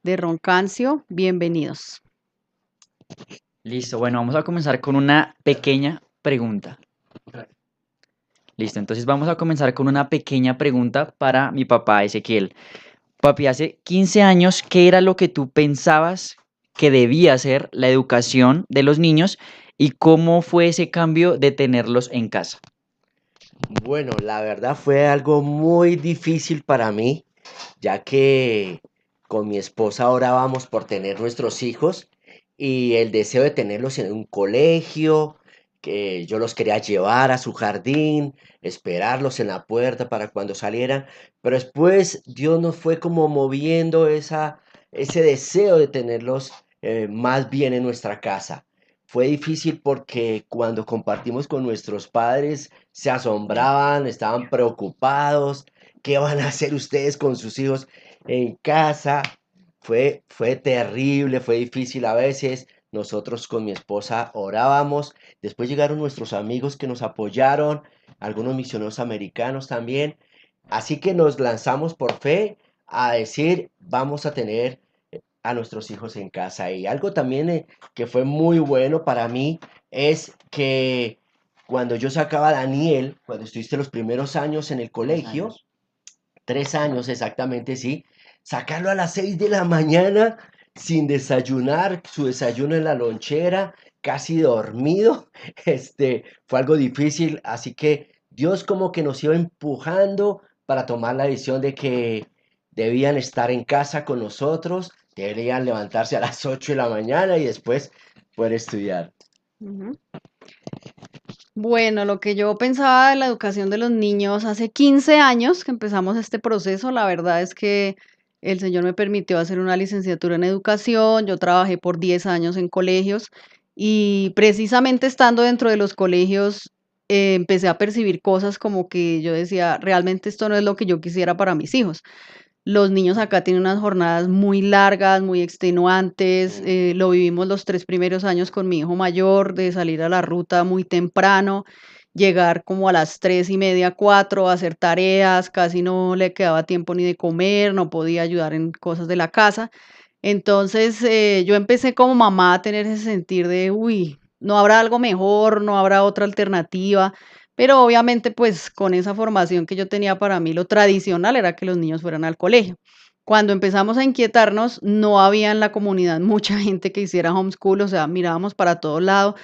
de Roncancio. Bienvenidos. Listo, bueno, vamos a comenzar con una pequeña pregunta. Listo, entonces vamos a comenzar con una pequeña pregunta para mi papá Ezequiel. Papi, hace 15 años, ¿qué era lo que tú pensabas que debía ser la educación de los niños y cómo fue ese cambio de tenerlos en casa? Bueno, la verdad fue algo muy difícil para mí, ya que con mi esposa orábamos por tener nuestros hijos y el deseo de tenerlos en un colegio, que yo los quería llevar a su jardín, esperarlos en la puerta para cuando salieran, pero después Dios nos fue como moviendo ese deseo de tenerlos más bien en nuestra casa. Fue difícil porque cuando compartimos con nuestros padres se asombraban, estaban preocupados. ¿Qué van a hacer ustedes con sus hijos en casa? Fue terrible, fue difícil a veces. Nosotros con mi esposa orábamos. Después llegaron nuestros amigos que nos apoyaron, algunos misioneros americanos también. Así que nos lanzamos por fe a decir, vamos a tener a nuestros hijos en casa. Y algo también que fue muy bueno para mí es que cuando yo sacaba a Daniel, cuando estuviste los primeros años en el colegio, 3 años exactamente, sí, sacarlo a las 6 de la mañana sin desayunar, su desayuno en la lonchera, casi dormido, fue algo difícil, así que Dios como que nos iba empujando para tomar la decisión de que debían estar en casa con nosotros, deberían levantarse a las 8 de la mañana y después poder estudiar. Ujú. Bueno, lo que yo pensaba de la educación de los niños hace 15 años que empezamos este proceso, la verdad es que el Señor me permitió hacer una licenciatura en educación, yo trabajé por 10 años en colegios y precisamente estando dentro de los colegios empecé a percibir cosas como que yo decía, realmente esto no es lo que yo quisiera para mis hijos. Los niños acá tienen unas jornadas muy largas, muy extenuantes. Mm. Lo vivimos los 3 primeros años con mi hijo mayor, de salir a la ruta muy temprano, llegar como a las 3:30, 4, a hacer tareas, casi no le quedaba tiempo ni de comer, no podía ayudar en cosas de la casa. Entonces, yo empecé como mamá a tener ese sentir de, uy, no habrá algo mejor, no habrá otra alternativa, pero obviamente pues con esa formación que yo tenía para mí lo tradicional era que los niños fueran al colegio. Cuando empezamos a inquietarnos, no había en la comunidad mucha gente que hiciera homeschool, o sea, mirábamos para todos lados,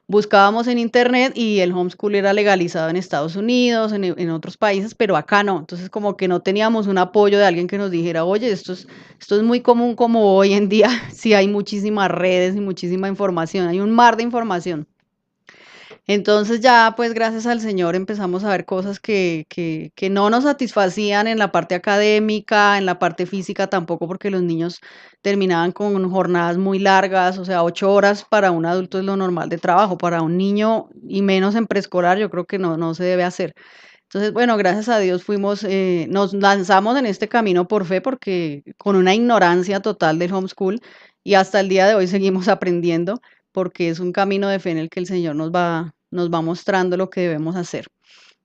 buscábamos en internet y el homeschool era legalizado en Estados Unidos, en otros países, pero acá no. Entonces como que no teníamos un apoyo de alguien que nos dijera, oye, esto es muy común como hoy en día, sí hay muchísimas redes y muchísima información, hay un mar de información. Entonces ya, pues gracias al Señor empezamos a ver cosas que no nos satisfacían en la parte académica, en la parte física tampoco, porque los niños terminaban con jornadas muy largas, o sea, 8 horas para un adulto es lo normal de trabajo, para un niño y menos en preescolar, yo creo que no se debe hacer. Entonces, bueno, gracias a Dios nos lanzamos en este camino por fe, porque con una ignorancia total del homeschool y hasta el día de hoy seguimos aprendiendo, porque es un camino de fe en el que el Señor nos va mostrando lo que debemos hacer.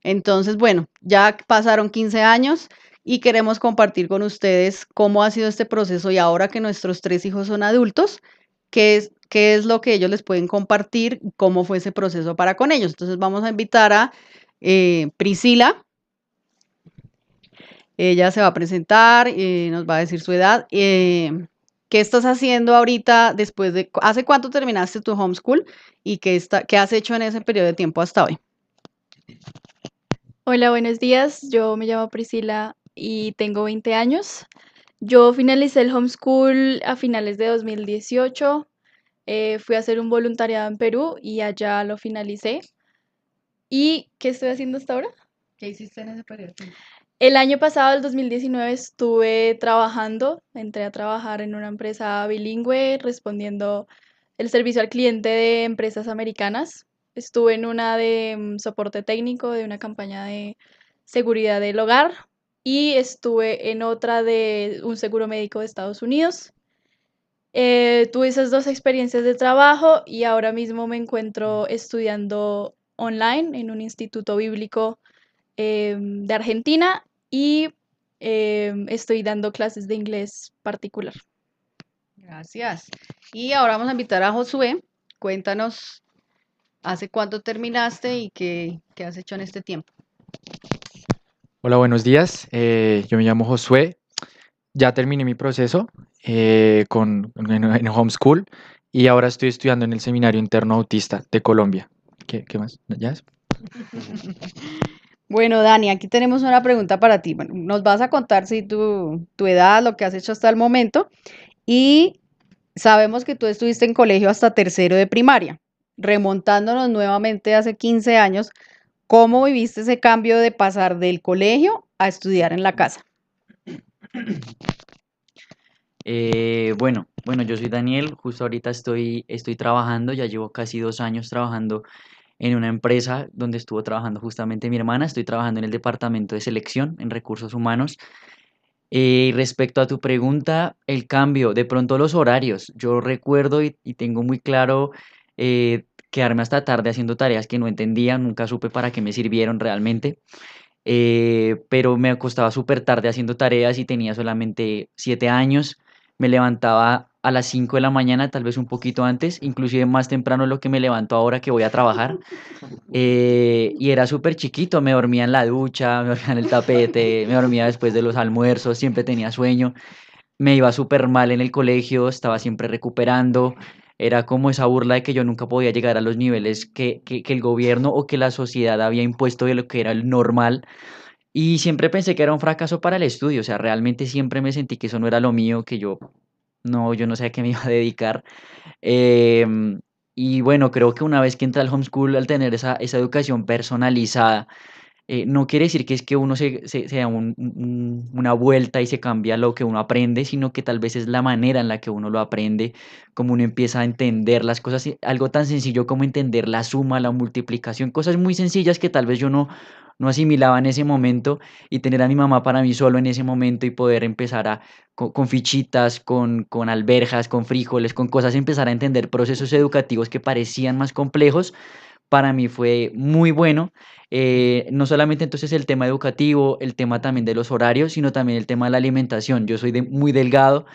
Entonces, bueno, ya pasaron 15 años y queremos compartir con ustedes cómo ha sido este proceso y ahora que nuestros 3 hijos son adultos, qué es lo que ellos les pueden compartir, cómo fue ese proceso para con ellos. Entonces, vamos a invitar a Priscila. Ella se va a presentar, nos va a decir su edad. ¿Qué estás haciendo ahorita hace cuánto terminaste tu homeschool y qué has hecho en ese periodo de tiempo hasta hoy? Hola, buenos días. Yo me llamo Priscila y tengo 20 años. Yo finalicé el homeschool a finales de 2018. Fui a hacer un voluntariado en Perú y allá lo finalicé. ¿Y qué estoy haciendo hasta ahora? ¿Qué hiciste en ese periodo de tiempo? El año pasado, el 2019, estuve trabajando. Entré a trabajar en una empresa bilingüe respondiendo el servicio al cliente de empresas americanas. Estuve en una de soporte técnico de una campaña de seguridad del hogar y estuve en otra de un seguro médico de Estados Unidos. Tuve esas dos experiencias de trabajo y ahora mismo me encuentro estudiando online en un instituto bíblico de Argentina y estoy dando clases de inglés particular. Gracias. Y ahora vamos a invitar a Josué. Cuéntanos, ¿hace cuánto terminaste y qué has hecho en este tiempo? Hola, buenos días. Yo me llamo Josué. Ya terminé mi proceso en homeschool y ahora estoy estudiando en el Seminario Interno Autista de Colombia. ¿Qué más? ¿Ya? Bueno, Dani, aquí tenemos una pregunta para ti. Bueno, nos vas a contar si tu edad, lo que has hecho hasta el momento, y sabemos que tú estuviste en colegio hasta tercero de primaria. Remontándonos nuevamente hace 15 años, ¿cómo viviste ese cambio de pasar del colegio a estudiar en la casa? Bueno, yo soy Daniel, justo ahorita estoy trabajando, ya llevo casi 2 años trabajando en una empresa donde estuvo trabajando justamente mi hermana, estoy trabajando en el departamento de selección en recursos humanos. Respecto a tu pregunta, el cambio, de pronto los horarios, yo recuerdo y tengo muy claro quedarme hasta tarde haciendo tareas que no entendía, nunca supe para qué me sirvieron realmente, pero me acostaba súper tarde haciendo tareas y tenía solamente 7 años. Me levantaba a las 5 de la mañana, tal vez un poquito antes, inclusive más temprano de lo que me levanto ahora que voy a trabajar. Y era súper chiquito, me dormía en la ducha, me dormía en el tapete, me dormía después de los almuerzos, siempre tenía sueño, me iba súper mal en el colegio, estaba siempre recuperando, era como esa burla de que yo nunca podía llegar a los niveles que el gobierno o que la sociedad había impuesto de lo que era el normal. Y siempre pensé que era un fracaso para el estudio, o sea, realmente siempre me sentí que eso no era lo mío, que yo no sé a qué me iba a dedicar. Em, y bueno, creo que una vez que entra al homeschool, al tener esa educación personalizada, no quiere decir que es que uno se da una vuelta y se cambia lo que uno aprende, sino que tal vez es la manera en la que uno lo aprende, como uno empieza a entender las cosas, algo tan sencillo como entender la suma, la multiplicación, cosas muy sencillas que tal vez yo no asimilaba en ese momento y tener a mi mamá para mí solo en ese momento y poder empezar con fichitas, con alberjas, con frijoles, con cosas, empezar a entender procesos educativos que parecían más complejos para mí fue muy bueno. No solamente entonces el tema educativo, el tema también de los horarios, sino también el tema de la alimentación. Yo soy muy delgado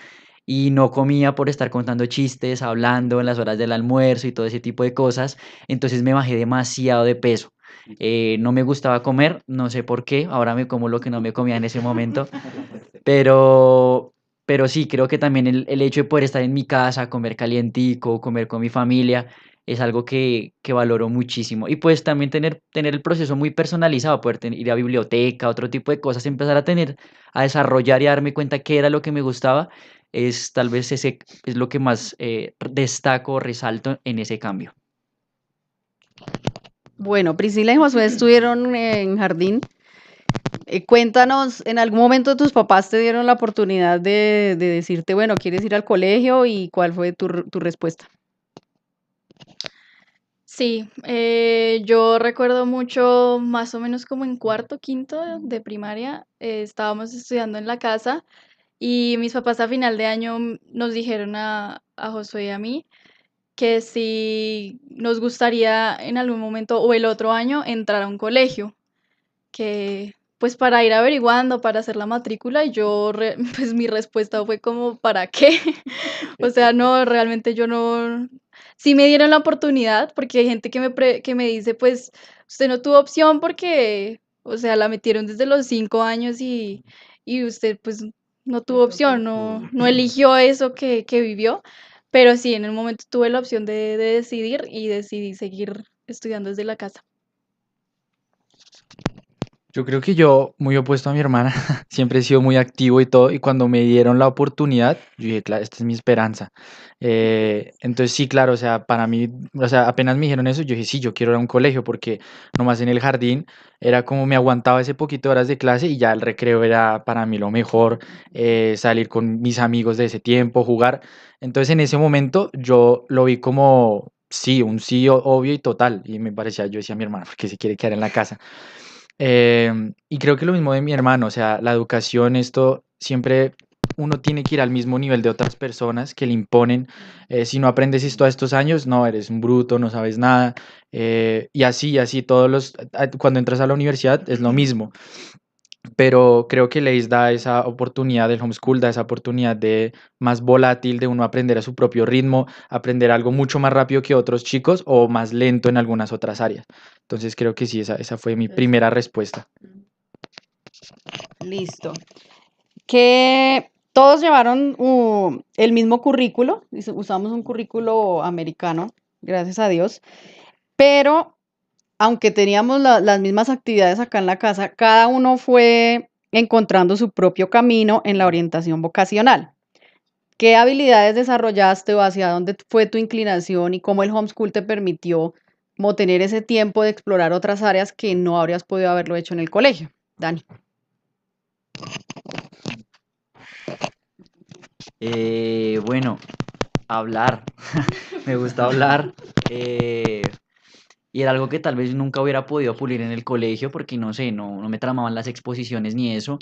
y no comía por estar contando chistes, hablando en las horas del almuerzo y todo ese tipo de cosas. Entonces me bajé demasiado de peso. No me gustaba comer, no sé por qué, ahora me como lo que no me comía en ese momento, pero, pero sí, creo que también el hecho de poder estar en mi casa, comer calientico, comer con mi familia, es algo que valoro muchísimo. Y pues también tener el proceso muy personalizado, poder ir a biblioteca, otro tipo de cosas, empezar a desarrollar y a darme cuenta qué era lo que me gustaba, es tal vez ese es lo que más destaco o resalto en ese cambio. Bueno, Priscila y Josué estuvieron en jardín. Cuéntanos, ¿en algún momento tus papás te dieron la oportunidad de decirte, bueno, ¿quieres ir al colegio? ¿Y cuál fue tu respuesta? Sí, yo recuerdo mucho, más o menos como en cuarto, quinto de primaria, estábamos estudiando en la casa y mis papás a final de año nos dijeron a Josué y a mí que si nos gustaría en algún momento o el otro año entrar a un colegio, que pues para ir averiguando, para hacer la matrícula, y pues mi respuesta fue como, ¿para qué? O sea, no, realmente yo no, sí me dieron la oportunidad, porque hay gente que me dice, pues usted no tuvo opción porque, o sea, la metieron desde los 5 años y usted pues no tuvo opción, no eligió eso que vivió, pero sí, en el momento tuve la opción de decidir y decidí seguir estudiando desde la casa. Yo creo que yo, muy opuesto a mi hermana, siempre he sido muy activo y todo, y cuando me dieron la oportunidad, yo dije, claro, esta es mi esperanza. Entonces sí, claro, o sea, para mí, o sea, apenas me dijeron eso, yo dije, sí, yo quiero ir a un colegio, porque nomás en el jardín era como me aguantaba ese poquito de horas de clase y ya el recreo era para mí lo mejor, salir con mis amigos de ese tiempo, jugar. Entonces en ese momento yo lo vi como, sí, un sí obvio y total, y me parecía, yo decía a mi hermana, porque se quiere quedar en la casa. Y creo que lo mismo de mi hermano, o sea, la educación, esto siempre uno tiene que ir al mismo nivel de otras personas que le imponen. Si no aprendes esto a estos años, no, eres un bruto, no sabes nada. Y así, todos cuando entras a la universidad es lo mismo. pero creo que Leis da esa oportunidad, el homeschool da esa oportunidad de más volátil, de uno aprender a su propio ritmo, aprender algo mucho más rápido que otros chicos o más lento en algunas otras áreas. Entonces creo que sí, esa fue mi primera respuesta. Listo. Que todos llevaron el mismo currículo, usamos un currículo americano, gracias a Dios, pero aunque teníamos las mismas actividades acá en la casa, cada uno fue encontrando su propio camino en la orientación vocacional. ¿Qué habilidades desarrollaste o hacia dónde fue tu inclinación y cómo el homeschool te permitió como tener ese tiempo de explorar otras áreas que no habrías podido haberlo hecho en el colegio? Dani. Bueno, hablar. Me gusta hablar. Y era algo que tal vez nunca hubiera podido pulir en el colegio porque no sé, no me tramaban las exposiciones ni eso.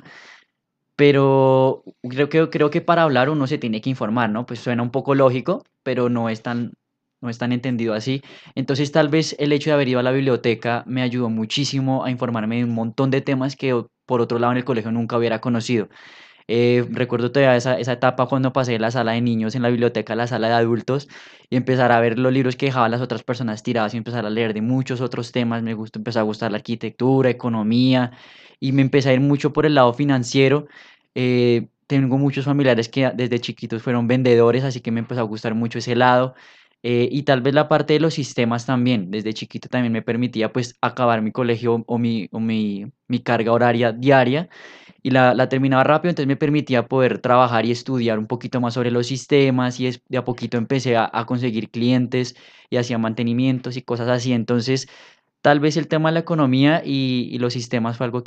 Pero creo que para hablar uno se tiene que informar, ¿no? Pues suena un poco lógico, pero no es tan entendido así. Entonces tal vez el hecho de haber ido a la biblioteca me ayudó muchísimo a informarme de un montón de temas que por otro lado en el colegio nunca hubiera conocido. Recuerdo todavía esa etapa cuando pasé de la sala de niños en la biblioteca a la sala de adultos y empezar a ver los libros que dejaban las otras personas tirados y empezar a leer de muchos otros temas. Empezó a gustar la arquitectura, economía y me empecé a ir mucho por el lado financiero. Tengo muchos familiares que desde chiquitos fueron vendedores, así que me empezó a gustar mucho ese lado. Y tal vez la parte de los sistemas también, desde chiquito también me permitía pues acabar mi colegio o mi carga horaria diaria y la terminaba rápido, entonces me permitía poder trabajar y estudiar un poquito más sobre los sistemas y de a poquito empecé a conseguir clientes y hacía mantenimientos y cosas así. Entonces, tal vez el tema de la economía y los sistemas fue algo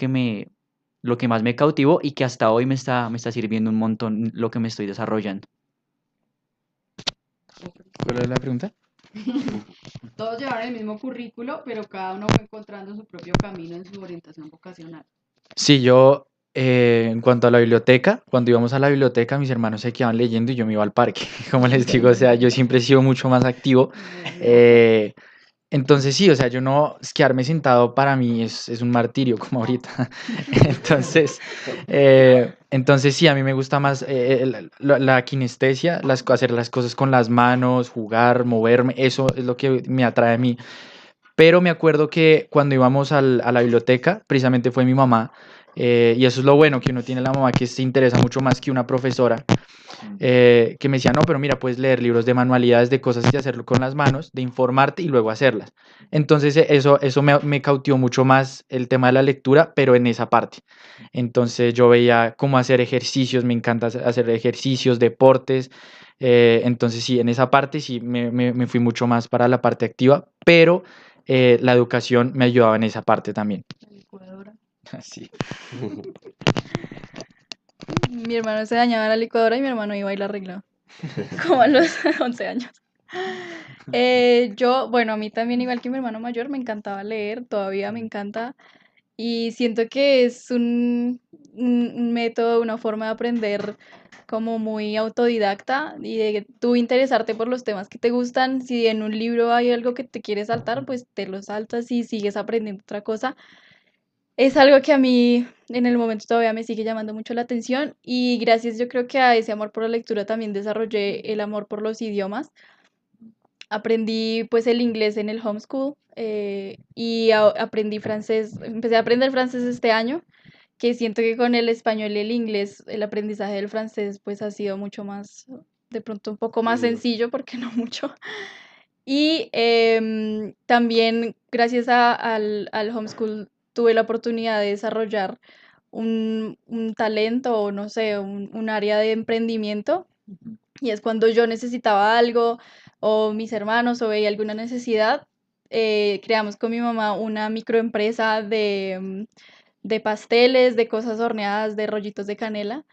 lo que más me cautivó y que hasta hoy me está sirviendo un montón lo que me estoy desarrollando. ¿Cuál es la pregunta? Todos llevaron el mismo currículo, pero cada uno fue encontrando su propio camino en su orientación vocacional. Sí, yo, en cuanto a la biblioteca, cuando íbamos a la biblioteca, mis hermanos se quedaban leyendo y yo me iba al parque. Como les digo, o sea, yo siempre he sido mucho más activo. eh, entonces sí, o sea, yo no, es quedarme sentado para mí es un martirio, como ahorita. Entonces sí, a mí me gusta más la kinestesia, hacer las cosas con las manos, jugar, moverme, eso es lo que me atrae a mí. Pero me acuerdo que cuando íbamos a la biblioteca, precisamente fue mi mamá, y eso es lo bueno, que uno tiene la mamá que se interesa mucho más que una profesora, que me decía, no, pero mira, puedes leer libros de manualidades, de cosas y hacerlo con las manos, de informarte y luego hacerlas. Entonces eso me cautivó mucho más el tema de la lectura, pero en esa parte. Entonces yo veía cómo hacer ejercicios, me encanta hacer ejercicios, deportes. Entonces sí, en esa parte sí me fui mucho más para la parte activa, pero la educación me ayudaba en esa parte también. Sí. Mi hermano se dañaba la licuadora y mi hermano iba y la arreglaba, como a los 11 años. Bueno, a mí también, igual que mi hermano mayor, me encantaba leer, todavía me encanta. Y siento que es un método, una forma de aprender como muy autodidacta y de tú interesarte por los temas que te gustan. Si en un libro hay algo que te quieres saltar, pues te lo saltas y sigues aprendiendo otra cosa. Es algo que a mí en el momento todavía me sigue llamando mucho la atención y gracias yo creo que a ese amor por la lectura también desarrollé el amor por los idiomas. Aprendí pues el inglés en el homeschool y aprendí francés, empecé a aprender francés este año, que siento que con el español y el inglés el aprendizaje del francés pues ha sido mucho más, de pronto un poco más Fluido. sencillo porque no mucho. Y también gracias al homeschool tuve la oportunidad de desarrollar un talento o no sé, un área de emprendimiento y es cuando yo necesitaba algo o mis hermanos o veía alguna necesidad, creamos con mi mamá una microempresa de pasteles, de cosas horneadas, de rollitos de canela.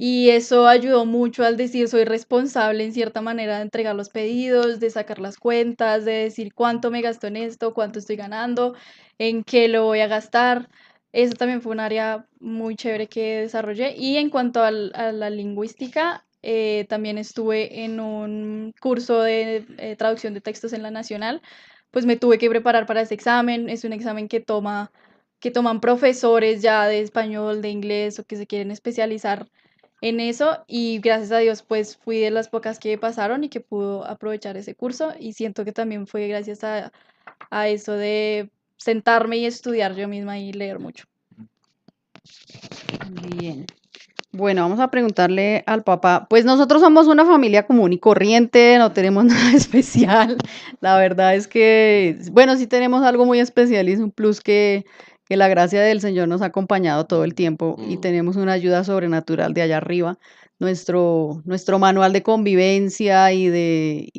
Y eso ayudó mucho al decir soy responsable en cierta manera de entregar los pedidos, de sacar las cuentas, de decir cuánto me gasto en esto, cuánto estoy ganando, en qué lo voy a gastar. Eso también fue un área muy chévere que desarrollé. Y en cuanto a la lingüística, también estuve en un curso de traducción de textos en la Nacional. Pues me tuve que preparar para ese examen. Es un examen que toma que toman profesores ya de español, de inglés o que se quieren especializar en eso y gracias a Dios pues fui de las pocas que pasaron y que pudo aprovechar ese curso y siento que también fue gracias a eso de sentarme y estudiar yo misma y leer mucho. Bien. Bueno, vamos a preguntarle al papá. Pues nosotros somos una familia común y corriente, no tenemos nada especial. La verdad es que, bueno, sí tenemos algo muy especial y es un plus que la gracia del Señor nos ha acompañado todo el tiempo y Mm. tenemos una ayuda sobrenatural de allá arriba. Nuestro manual de convivencia y de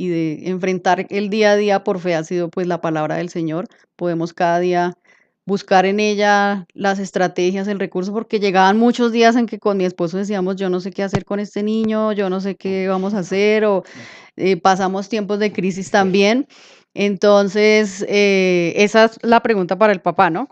enfrentar el día a día por fe ha sido pues la palabra del Señor. Podemos cada día buscar en ella las estrategias, el recurso, porque llegaban muchos días en que con mi esposo decíamos, yo no sé qué hacer con este niño, yo no sé qué vamos a hacer, o pasamos tiempos de crisis también. Entonces, esa es la pregunta para el papá, ¿no?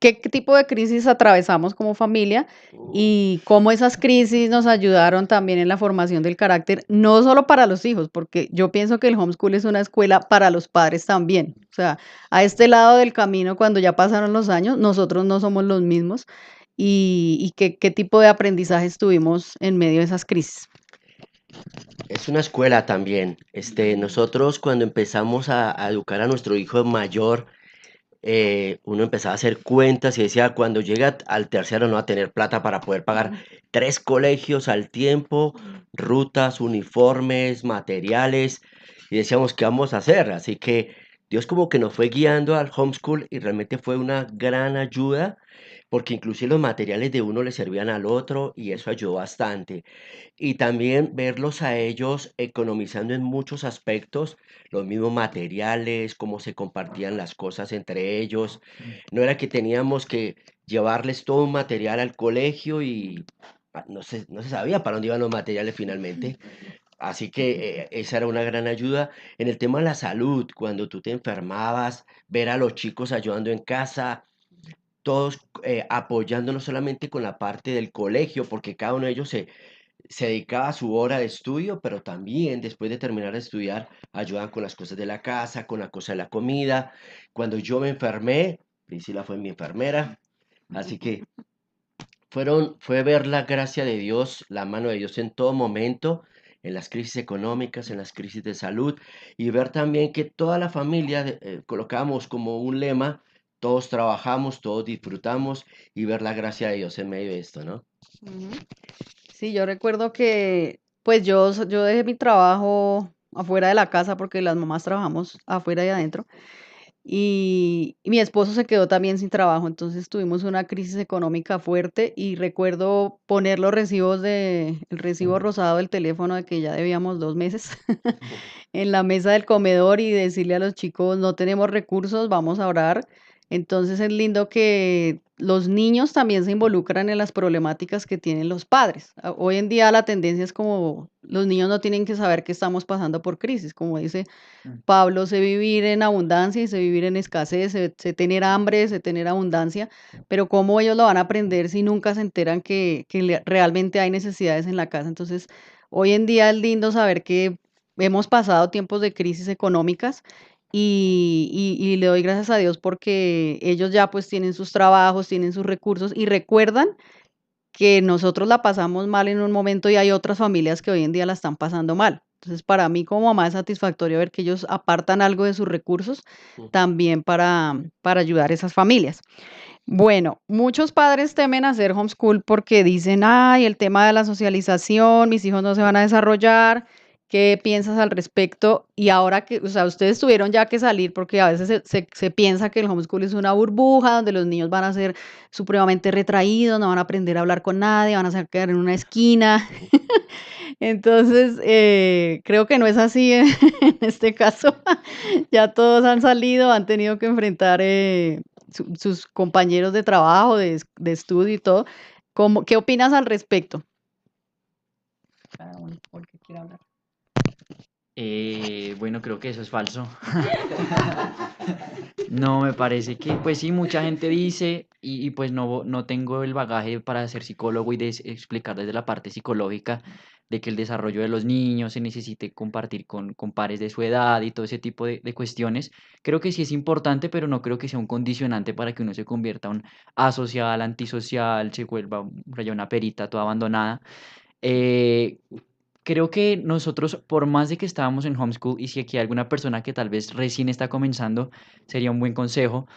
¿Qué tipo de crisis atravesamos como familia y cómo esas crisis nos ayudaron también en la formación del carácter, no solo para los hijos, porque yo pienso que el homeschool es una escuela para los padres también. O sea, a este lado del camino, cuando ya pasaron los años, nosotros no somos los mismos y qué tipo de aprendizajes tuvimos en medio de esas crisis. Es una escuela también. Nosotros cuando empezamos a educar a nuestro hijo mayor, uno empezaba a hacer cuentas y decía, cuando llega al tercero no va a tener plata para poder pagar 3 colegios al tiempo, rutas, uniformes, materiales, y decíamos, ¿qué vamos a hacer? Así que Dios como que nos fue guiando al homeschool y realmente fue una gran ayuda, porque inclusive los materiales de uno le servían al otro y eso ayudó bastante. Y también verlos a ellos economizando en muchos aspectos, los mismos materiales, cómo se compartían las cosas entre ellos. No era que teníamos que llevarles todo un material al colegio y no se sabía para dónde iban los materiales finalmente. Así que esa era una gran ayuda. En el tema de la salud, cuando tú te enfermabas, ver a los chicos ayudando en casa, todos apoyando no solamente con la parte del colegio, porque cada uno de ellos se dedicaba a su hora de estudio, pero también después de terminar de estudiar, ayudaban con las cosas de la casa, con la cosa de la comida. Cuando yo me enfermé, Priscila fue mi enfermera, así que fue ver la gracia de Dios, la mano de Dios en todo momento, en las crisis económicas, en las crisis de salud, y ver también que toda la familia colocamos como un lema, todos trabajamos, todos disfrutamos, y ver la gracia de Dios en medio de esto, ¿no? Ujú. Sí, yo recuerdo que pues yo dejé mi trabajo afuera de la casa porque las mamás trabajamos afuera y adentro. Y mi esposo se quedó también sin trabajo, entonces tuvimos una crisis económica fuerte y recuerdo poner el recibo rosado del teléfono de que ya debíamos 2 meses en la mesa del comedor y decirle a los chicos, no tenemos recursos, vamos a orar. Entonces es lindo que los niños también se involucran en las problemáticas que tienen los padres. Hoy en día la tendencia es como los niños no tienen que saber que estamos pasando por crisis, como dice Pablo, sé vivir en abundancia y sé vivir en escasez, sé tener hambre, sé tener abundancia, pero ¿cómo ellos lo van a aprender si nunca se enteran que realmente hay necesidades en la casa? Entonces, hoy en día es lindo saber que hemos pasado tiempos de crisis económicas y le doy gracias a Dios porque ellos ya pues tienen sus trabajos, tienen sus recursos y recuerdan que nosotros la pasamos mal en un momento y hay otras familias que hoy en día la están pasando mal. Entonces, para mí como mamá es satisfactorio ver que ellos apartan algo de sus recursos también para ayudar a esas familias. Bueno, muchos padres temen hacer homeschool porque dicen, ay, el tema de la socialización, mis hijos no se van a desarrollar. ¿Qué piensas al respecto? Y ahora que, o sea, ustedes tuvieron ya que salir porque a veces se piensa que el homeschool es una burbuja donde los niños van a ser supremamente retraídos, no van a aprender a hablar con nadie, van a quedar en una esquina. Entonces, creo que no es así en este caso. Ya todos han salido, han tenido que enfrentar sus compañeros de trabajo, de estudio y todo. ¿Qué opinas al respecto? Cada uno, por qué quiere hablar. Bueno, creo que eso es falso. No, me parece que, pues sí, mucha gente dice, y pues no tengo el bagaje para ser psicólogo y explicar desde la parte psicológica, de que el desarrollo de los niños se necesite compartir con pares de su edad y todo ese tipo de cuestiones. Creo que sí es importante, pero no creo que sea un condicionante para que uno se convierta un asocial, antisocial, se vuelva por allá una perita toda abandonada. Eh, Creo que nosotros, por más de que estábamos en homeschool, y si aquí hay alguna persona que tal vez recién está comenzando, sería un buen consejo.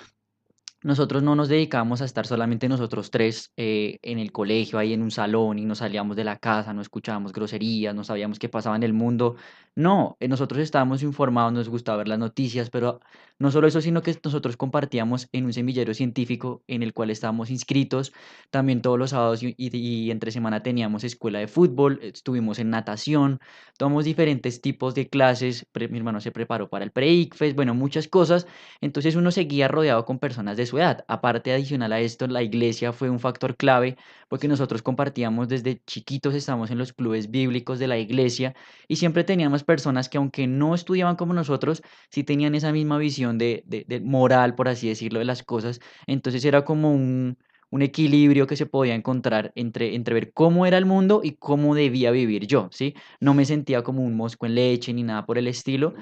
Nosotros no nos dedicábamos a estar solamente nosotros tres en el colegio, ahí en un salón, y no salíamos de la casa, no escuchábamos groserías, no sabíamos qué pasaba en el mundo. No, nosotros estábamos informados, nos gustaba ver las noticias, pero no solo eso, sino que nosotros compartíamos en un semillero científico en el cual estábamos inscritos. También todos los sábados y entre semana teníamos escuela de fútbol, estuvimos en natación, tomamos diferentes tipos de clases. Mi hermano se preparó para el pre-ICFES, bueno, muchas cosas. Entonces uno seguía rodeado con personas de su edad. Aparte, adicional a esto, la iglesia fue un factor clave porque nosotros compartíamos desde chiquitos, estábamos en los clubes bíblicos de la iglesia y siempre teníamos personas que aunque no estudiaban como nosotros, sí tenían esa misma visión de moral, por así decirlo, de las cosas. Entonces era como un equilibrio que se podía encontrar entre ver cómo era el mundo y cómo debía vivir yo, ¿sí? No me sentía como un mosco en leche ni nada por el estilo.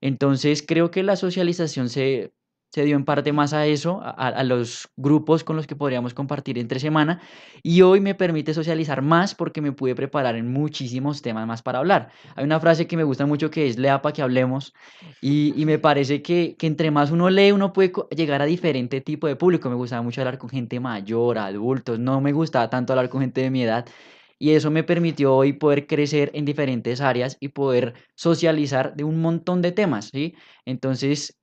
Entonces creo que la socialización se dio en parte más a eso, a los grupos con los que podríamos compartir entre semana, y hoy me permite socializar más porque me pude preparar en muchísimos temas más para hablar. Hay una frase que me gusta mucho que es lea para que hablemos, y me parece que entre más uno lee, uno puede llegar a diferente tipo de público. Me gustaba mucho hablar con gente mayor, adultos, no me gustaba tanto hablar con gente de mi edad. Y eso me permitió hoy poder crecer en diferentes áreas y poder socializar de un montón de temas, ¿sí? Entonces,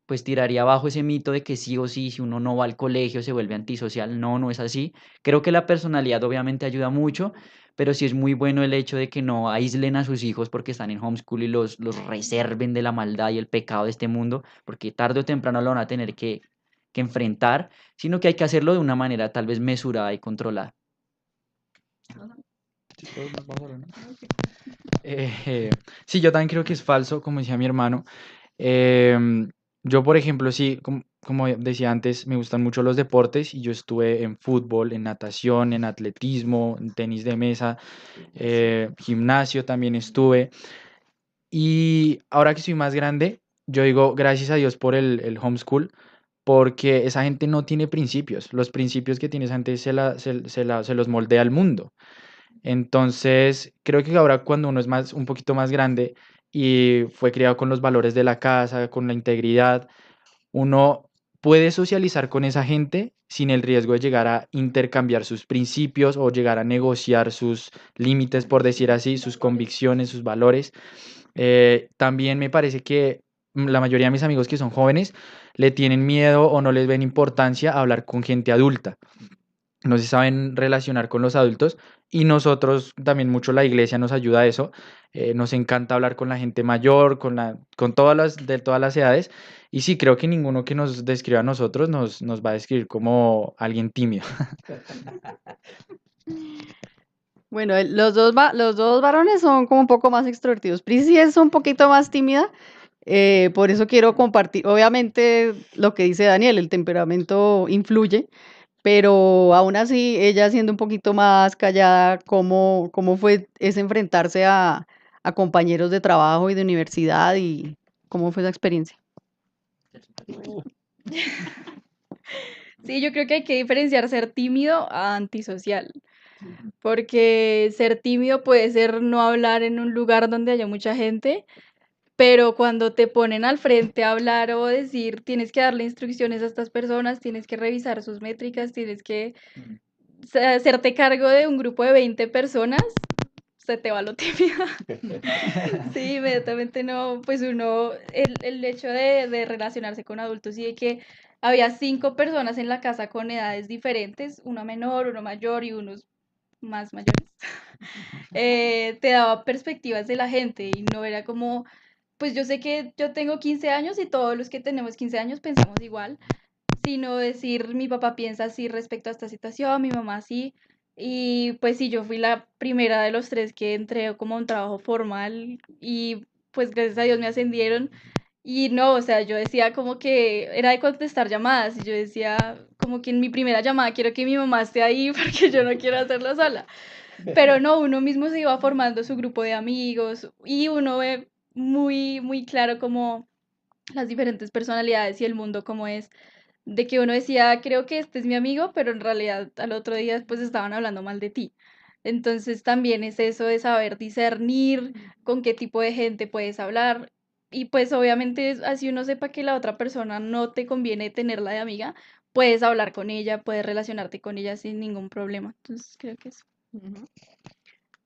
pues tiraría abajo ese mito de que sí o sí, si uno no va al colegio se vuelve antisocial. No, no es así. Creo que la personalidad obviamente ayuda mucho, pero sí es muy bueno el hecho de que no aíslen a sus hijos porque están en homeschool y los reserven de la maldad y el pecado de este mundo, porque tarde o temprano lo van a tener que enfrentar, sino que hay que hacerlo de una manera tal vez mesurada y controlada. Sí, todos nos vamos a hablar, ¿no? Eh, sí, yo también creo que es falso, como decía mi hermano. Em, yo, por ejemplo, sí, como decía antes, me gustan mucho los deportes y yo estuve en fútbol, en natación, en atletismo, en tenis de mesa, gimnasio también estuve. Y ahora que soy más grande, yo digo gracias a Dios por el homeschool, porque esa gente no tiene principios. Los principios que tiene esa gente se los moldea el mundo. Entonces, creo que ahora cuando uno es un poquito más grande y fue criado con los valores de la casa, con la integridad, uno puede socializar con esa gente sin el riesgo de llegar a intercambiar sus principios o llegar a negociar sus límites, por decir así, sus convicciones, sus valores. También me parece que la mayoría de mis amigos que son jóvenes le tienen miedo o no les ven importancia a hablar con gente adulta, no se saben relacionar con los adultos y nosotros también mucho la iglesia nos ayuda a eso. Nos encanta hablar con la gente mayor, con de todas las edades y sí, creo que ninguno que nos describa a nosotros nos va a describir como alguien tímido. Bueno, los dos varones son como un poco más extrovertidos. Pris sí es un poquito más tímida, por eso quiero compartir. Obviamente, lo que dice Daniel, el temperamento influye, pero aún así, ella siendo un poquito más callada, ¿cómo fue ese enfrentarse a compañeros de trabajo y de universidad y cómo fue esa experiencia? Sí, yo creo que hay que diferenciar ser tímido a antisocial, porque ser tímido puede ser no hablar en un lugar donde haya mucha gente, pero cuando te ponen al frente a hablar o decir, tienes que darle instrucciones a estas personas, tienes que revisar sus métricas, tienes que hacerte cargo de un grupo de 20 personas, se te va lo tímido. Sí, inmediatamente no, pues uno, el hecho de relacionarse con adultos y de que había 5 personas en la casa con edades diferentes, uno menor, uno mayor y unos más mayores, te daba perspectivas de la gente y no era como, pues yo sé que yo tengo 15 años y todos los que tenemos 15 años pensamos igual, sino decir mi papá piensa así respecto a esta situación, mi mamá así. Y pues sí, yo fui la primera de los tres que entré como a un trabajo formal y pues gracias a Dios me ascendieron. Y no, o sea, yo decía como que era de contestar llamadas y yo decía como que en mi primera llamada quiero que mi mamá esté ahí porque yo no quiero hacerlo sola. pero no, uno mismo se iba formando su grupo de amigos y uno ve muy, muy claro como las diferentes personalidades y el mundo como es, de que uno decía, creo que este es mi amigo, pero en realidad al otro día pues estaban hablando mal de ti. Entonces también es eso de saber discernir con qué tipo de gente puedes hablar y pues obviamente así uno sepa que la otra persona no te conviene tenerla de amiga, puedes hablar con ella, puedes relacionarte con ella sin ningún problema. Entonces creo que eso. Ujú.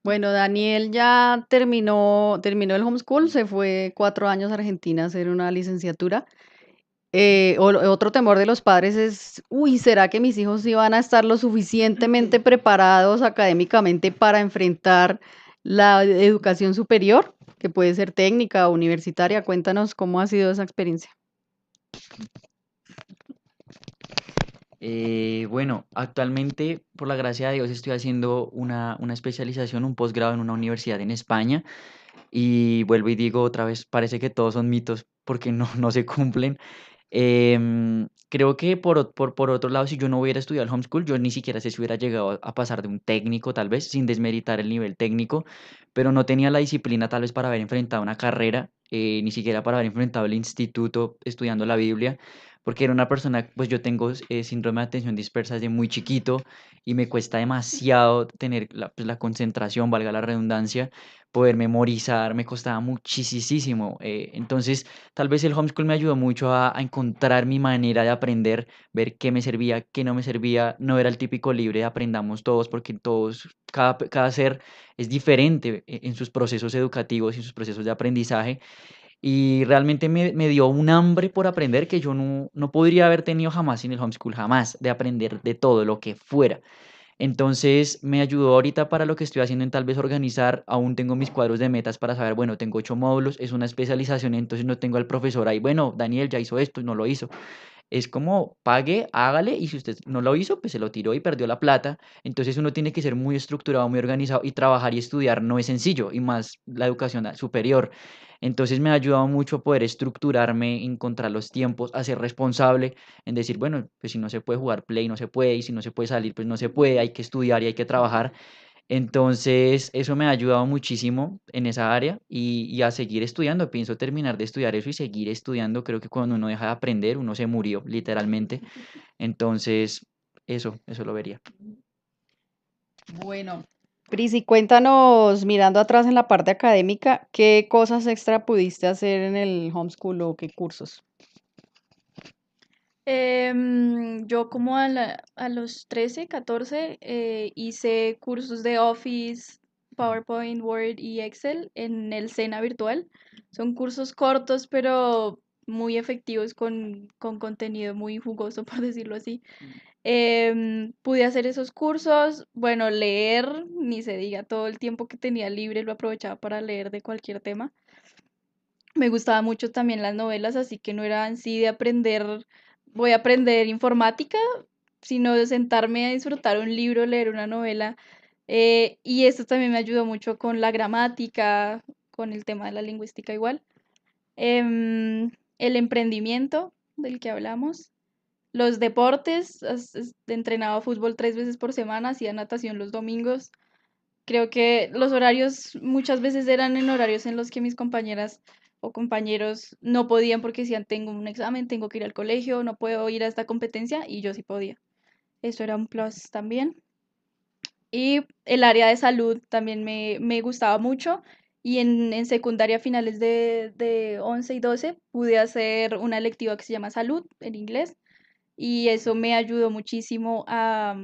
Bueno, Daniel ya terminó el homeschool, se fue 4 años a Argentina a hacer una licenciatura. Otro temor de los padres es, uy, ¿será que mis hijos iban a estar lo suficientemente preparados académicamente para enfrentar la educación superior, que puede ser técnica o universitaria? Cuéntanos cómo ha sido esa experiencia. Bueno, actualmente, por la gracia de Dios, estoy haciendo una especialización, un posgrado en una universidad en España. Y vuelvo y digo otra vez, parece que todos son mitos porque no, no se cumplen. Creo que por otro lado, si yo no hubiera estudiado el homeschool, yo ni siquiera sé si hubiera llegado a pasar de un técnico, tal vez, sin desmeritar el nivel técnico, pero no tenía la disciplina tal vez para haber enfrentado una carrera, ni siquiera para haber enfrentado el instituto estudiando la Biblia, porque era una persona, pues yo tengo síndrome de atención dispersa desde muy chiquito y me cuesta demasiado tener pues, la concentración, valga la redundancia, poder memorizar, me costaba muchísimo. Entonces, tal vez el homeschool me ayudó mucho a encontrar mi manera de aprender, ver qué me servía, qué no me servía. No era el típico libre de aprendamos todos, porque todos, cada ser es diferente en sus procesos educativos y en sus procesos de aprendizaje. Y realmente me dio un hambre por aprender que yo no podría haber tenido jamás sin el homeschool, jamás, de aprender de todo lo que fuera. Entonces me ayudó ahorita para lo que estoy haciendo en tal vez organizar, aún tengo mis cuadros de metas para saber, bueno, tengo 8 módulos, es una especialización, entonces no tengo al profesor ahí, bueno, Daniel ya hizo esto y no lo hizo. Es como pague, hágale y si usted no lo hizo, pues se lo tiró y perdió la plata. Entonces uno tiene que ser muy estructurado, muy organizado y trabajar y estudiar no es sencillo y más la educación superior. Entonces me ha ayudado mucho a poder estructurarme, encontrar los tiempos, a ser responsable, en decir, bueno, pues si no se puede jugar play, no se puede, y si no se puede salir, pues no se puede, hay que estudiar y hay que trabajar. Entonces, eso me ha ayudado muchísimo en esa área y a seguir estudiando. Pienso terminar de estudiar eso y seguir estudiando. Creo que cuando uno deja de aprender, uno se murió, literalmente. Entonces, eso lo vería. Bueno, Prisi, cuéntanos, mirando atrás en la parte académica, ¿qué cosas extra pudiste hacer en el homeschool o qué cursos? Yo como a los 13, 14 hice cursos de Office, PowerPoint, Word y Excel en el Sena virtual. Son cursos cortos, pero muy efectivos con contenido muy jugoso, por decirlo así. Pude hacer esos cursos, bueno, leer, ni se diga, todo el tiempo que tenía libre lo aprovechaba para leer de cualquier tema. Me gustaba mucho también las novelas, así que no era en sí de aprender, voy a aprender informática, sino de sentarme a disfrutar un libro, leer una novela. Y esto también me ayudó mucho con la gramática, con el tema de la lingüística igual. El emprendimiento del que hablamos. Los deportes, entrenaba fútbol 3 veces por semana, hacía natación los domingos. Creo que los horarios muchas veces eran en horarios en los que mis compañeras o compañeros no podían porque decían, tengo un examen, tengo que ir al colegio, no puedo ir a esta competencia y yo sí podía. Eso era un plus también. Y el área de salud también me gustaba mucho. Y en secundaria, finales de 11 y 12, pude hacer una electiva que se llama salud en inglés. Y eso me ayudó muchísimo a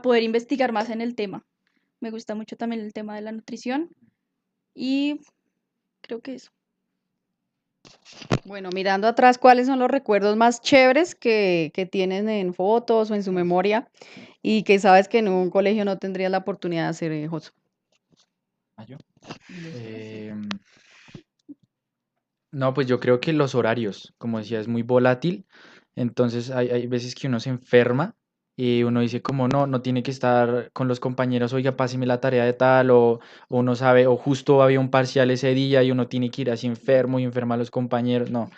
poder investigar más en el tema. Me gusta mucho también el tema de la nutrición y creo que eso. Bueno, mirando atrás, ¿cuáles son los recuerdos más chéveres que tienen en fotos o en su memoria y que sabes que en un colegio no tendrías la oportunidad de hacer, Josu? ¿Ah, yo? Em, no, pues yo creo que los horarios, como decía, es muy volátil. Entonces hay veces que uno se enferma y uno dice como no, no tiene que estar con los compañeros, oiga, páseme la tarea de tal, o uno sabe, o justo había un parcial ese día y uno tiene que ir así enfermo y enferma a los compañeros, no.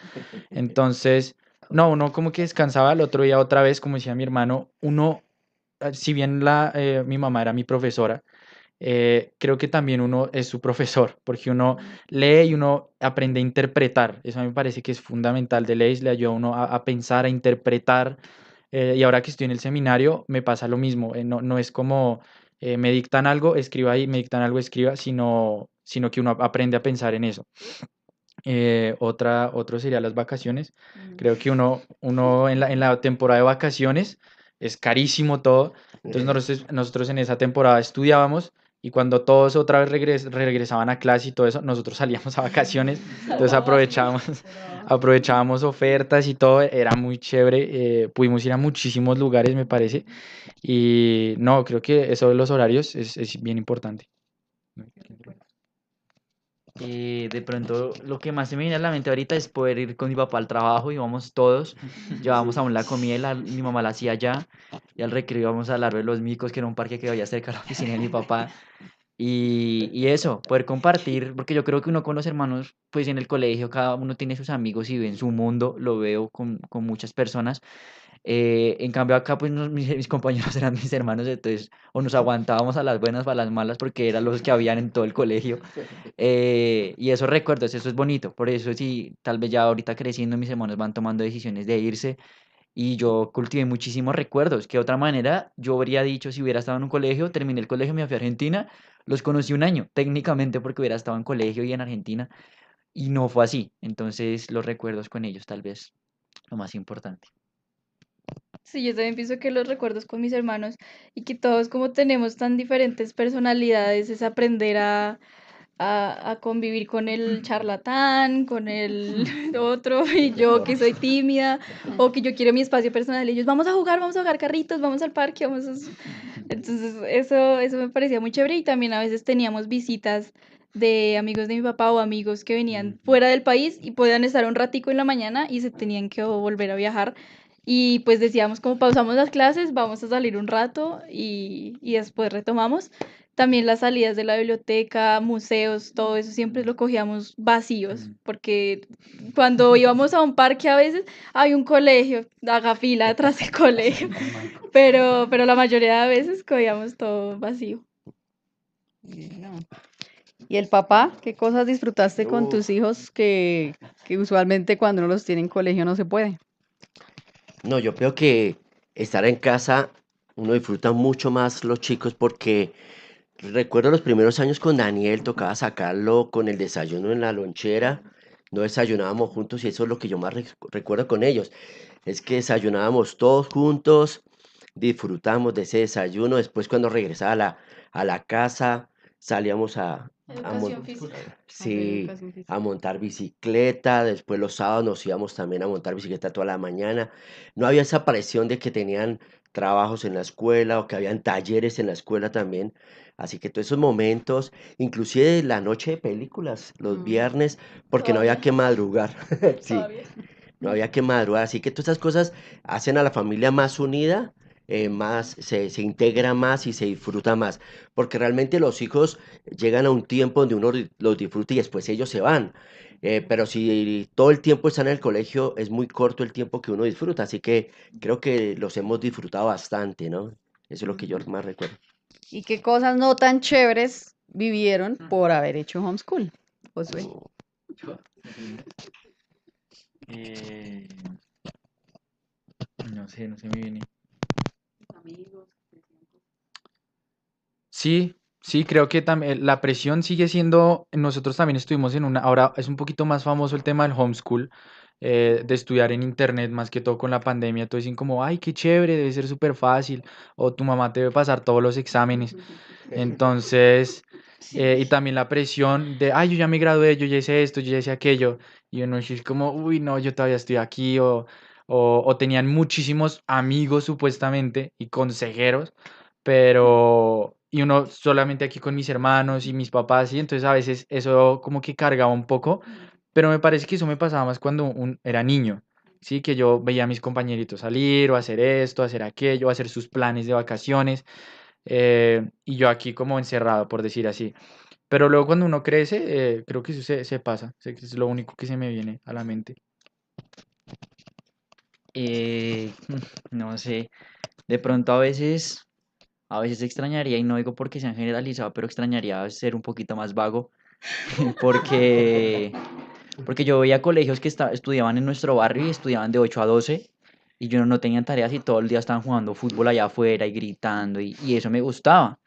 Entonces, no, uno como que descansaba el otro día otra vez, como decía mi hermano, uno, si bien mi mamá era mi profesora, creo que también uno es su profesor, porque uno lee y uno aprende a interpretar. Eso a mí me parece que es fundamental de leyes, le ayuda a uno a pensar, a interpretar. Y ahora que estoy en el seminario, me pasa lo mismo. No es como me dictan algo, escriba ahí, me dictan algo, escriba, sino que uno aprende a pensar en eso. Otro sería las vacaciones. Creo que uno en la temporada de vacaciones es carísimo todo. Entonces nosotros en esa temporada estudiábamos y cuando todos otra vez regresaban a clase y todo eso, nosotros salíamos a vacaciones. Entonces aprovechábamos ofertas y todo. Era muy chévere. Pudimos ir a muchísimos lugares, me parece. Y no, creo que eso de los horarios es bien importante. De pronto lo que más se me viene a la mente ahorita es poder ir con mi papá al trabajo, íbamos todos, llevábamos aún la comida y mi mamá la hacía allá, y al recreo íbamos al Árbol de los Micos, que era un parque que había cerca de la oficina de mi papá, y eso, poder compartir, porque yo creo que uno con los hermanos, pues en el colegio cada uno tiene sus amigos y ve en su mundo, lo veo con muchas personas, en cambio acá pues mis compañeros eran mis hermanos, entonces o nos aguantábamos a las buenas o a las malas porque eran los que habían en todo el colegio. Y esos recuerdos, eso es bonito. Por eso sí, tal vez ya ahorita creciendo mis hermanos van tomando decisiones de irse y yo cultivé muchísimos recuerdos. Que de otra manera yo habría dicho si hubiera estado en un colegio, terminé el colegio, me fui a Argentina, los conocí un año técnicamente porque hubiera estado en colegio y en Argentina y no fue así. Entonces los recuerdos con ellos tal vez lo más importante. Sí, yo también pienso que los recuerdos con mis hermanos y que todos como tenemos tan diferentes personalidades es aprender a convivir con el charlatán, con el otro y yo que soy tímida o que yo quiero mi espacio personal y ellos vamos a jugar carritos, vamos al parque, Entonces eso me parecía muy chévere y también a veces teníamos visitas de amigos de mi papá o amigos que venían fuera del país y podían estar un ratico en la mañana y se tenían que volver a viajar. Y pues decíamos, como pausamos las clases, vamos a salir un rato y después retomamos. También las salidas de la biblioteca, museos, todo eso siempre lo cogíamos vacíos, porque cuando íbamos a un parque a veces hay un colegio, haga fila atrás del colegio, pero la mayoría de veces cogíamos todo vacío. Bueno. ¿Y el papá? ¿Qué cosas disfrutaste con tus Uf, hijos que usualmente cuando uno los tiene en colegio no se puede? no, yo creo que estar en casa uno disfruta mucho más los chicos porque recuerdo los primeros años con Daniel, tocaba sacarlo con el desayuno en la lonchera, no desayunábamos juntos y eso es lo que yo más recuerdo con ellos, es que desayunábamos todos juntos, disfrutamos de ese desayuno, después cuando regresaba a la casa salíamos a mon- Educación física. Ok, sí, educación a física. montar bicicleta, después los sábados nos íbamos también a montar bicicleta toda la mañana, no había esa presión de que tenían trabajos en la escuela o que habían talleres en la escuela también. Así que todos esos momentos, inclusive la noche de películas, los Mm. viernes, porque no había Todavía, que madrugar. Sí, todavía. no había que madrugar. Así que todas esas cosas hacen a la familia más unida, más, se integra más y se disfruta más. Porque realmente los hijos llegan a un tiempo donde uno los disfruta y después ellos se van. Pero si todo el tiempo están en el colegio, es muy corto el tiempo que uno disfruta. Así que creo que los hemos disfrutado bastante, ¿no? Eso es lo que yo Ujú. más recuerdo. ¿Y qué cosas no tan chéveres vivieron por haber hecho homeschool, Josué? Eh, no se me viene. Sí, sí, creo que también la presión sigue siendo, nosotros también estuvimos en ahora es un poquito más famoso el tema del homeschool, de estudiar en internet, más que todo con la pandemia, todo dicen como, ay, qué chévere, debe ser súper fácil, o tu mamá te debe pasar todos los exámenes. Entonces, y también la presión de, ay, yo ya me gradué, yo ya hice esto, yo ya hice aquello, y uno es como, uy, no, yo todavía estoy aquí, o tenían muchísimos amigos supuestamente y consejeros, pero, y uno solamente aquí con mis hermanos y mis papás, y entonces a veces eso como que cargaba un poco, pero me parece que eso me pasaba más cuando era niño. Sí, que yo veía a mis compañeritos salir o hacer esto, hacer aquello, hacer sus planes de vacaciones, y yo aquí como encerrado, por decir así. Pero luego cuando uno crece, creo que eso se pasa, es lo único que se me viene a la mente. No sé, de pronto a veces. A veces extrañaría, y no digo porque sean generalizado, pero extrañaría ser un poquito más vago, porque, porque yo veía colegios que estudiaban en nuestro barrio y estudiaban de 8 a 12 y yo no tenían tareas y todo el día estaban jugando fútbol allá afuera y gritando y eso me gustaba.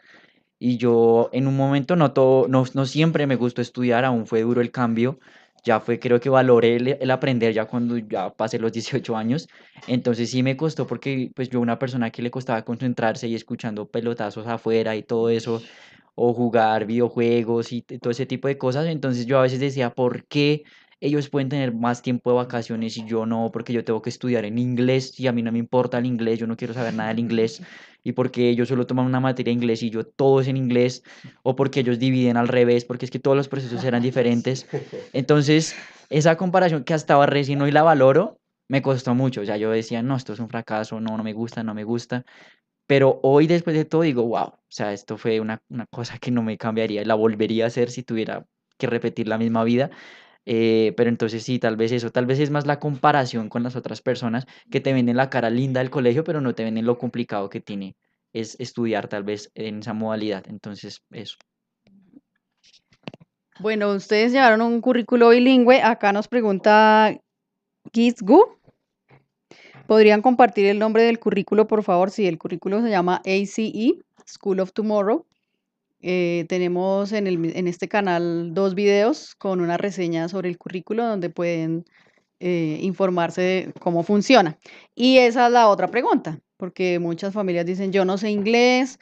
Y yo en un momento no siempre me gustó estudiar, aún fue duro el cambio. Ya fue, creo que valoré el aprender ya cuando ya pasé los 18 años. Entonces sí me costó porque pues yo una persona que le costaba concentrarse y escuchando pelotazos afuera y todo eso, o jugar videojuegos y todo ese tipo de cosas. Entonces yo a veces decía, ¿por qué ellos pueden tener más tiempo de vacaciones y yo no? Porque yo tengo que estudiar en inglés y a mí no me importa el inglés, yo no quiero saber nada del inglés y porque ellos solo toman una materia de inglés y yo todo es en inglés, o porque ellos dividen al revés, porque es que todos los procesos eran diferentes. Entonces, esa comparación que hasta ahora recién hoy la valoro, me costó mucho. O sea, yo decía, no, esto es un fracaso, no, no me gusta, no me gusta. Pero hoy, después de todo, digo, wow, o sea, esto fue una cosa que no me cambiaría, la volvería a hacer si tuviera que repetir la misma vida. Pero entonces sí, tal vez eso, tal vez es más la comparación con las otras personas que te ven en la cara linda del colegio, pero no te ven en lo complicado que tiene es estudiar tal vez en esa modalidad. Entonces, eso. Bueno, ustedes llevaron un currículo bilingüe. Acá nos pregunta Gizgu. ¿Podrían compartir el nombre del currículo, por favor? Sí, el currículo se llama ACE, School of Tomorrow. Tenemos en este canal 2 videos con una reseña sobre el currículo donde pueden informarse de cómo funciona. Y esa es la otra pregunta, porque muchas familias dicen, yo no sé inglés,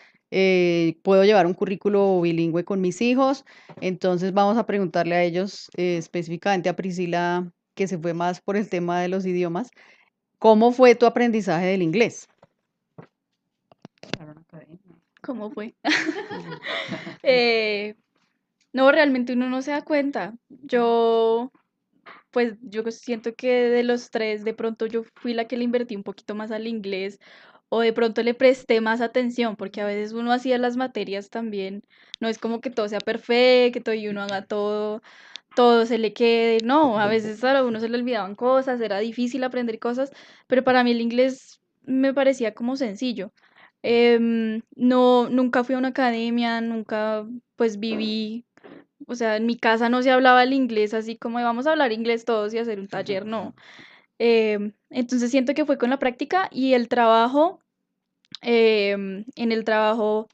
puedo llevar un currículo bilingüe con mis hijos. Entonces vamos a preguntarle a ellos, específicamente a Priscila, que se fue más por el tema de los idiomas, ¿cómo fue tu aprendizaje del inglés? ¿Cómo fue? Eh, no, realmente uno no se da cuenta. Yo siento que de los tres, de pronto yo fui la que le invertí un poquito más al inglés o de pronto le presté más atención, porque a veces uno hacía las materias también, no es como que todo sea perfecto y uno haga todo se le quede, no, a veces a uno se le olvidaban cosas, era difícil aprender cosas, pero para mí el inglés me parecía como sencillo. No, nunca fui a una academia, nunca pues viví, o sea, en mi casa no se hablaba el inglés así como de vamos a hablar inglés todos y hacer un taller, no. Entonces siento que fue con la práctica y el trabajo, en el trabajo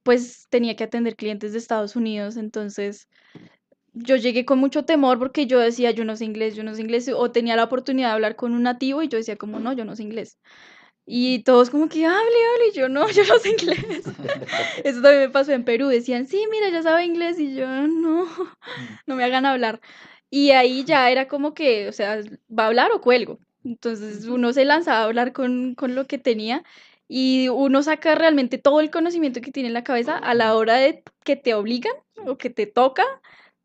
pues tenía que atender clientes de Estados Unidos, entonces yo llegué con mucho temor porque yo decía, yo no sé inglés, yo no sé inglés, o tenía la oportunidad de hablar con un nativo y yo decía como, no, yo no sé inglés. Y todos como que, hable, y yo no, yo no sé inglés. Eso también me pasó en Perú, decían, sí, mira, ya sabe inglés, y yo no, Mm. no me hagan hablar. Y ahí ya era como que, o sea, va a hablar o cuelgo. Entonces uno se lanzaba a hablar con lo que tenía y uno saca realmente todo el conocimiento que tiene en la cabeza a la hora de que te obligan o que te toca,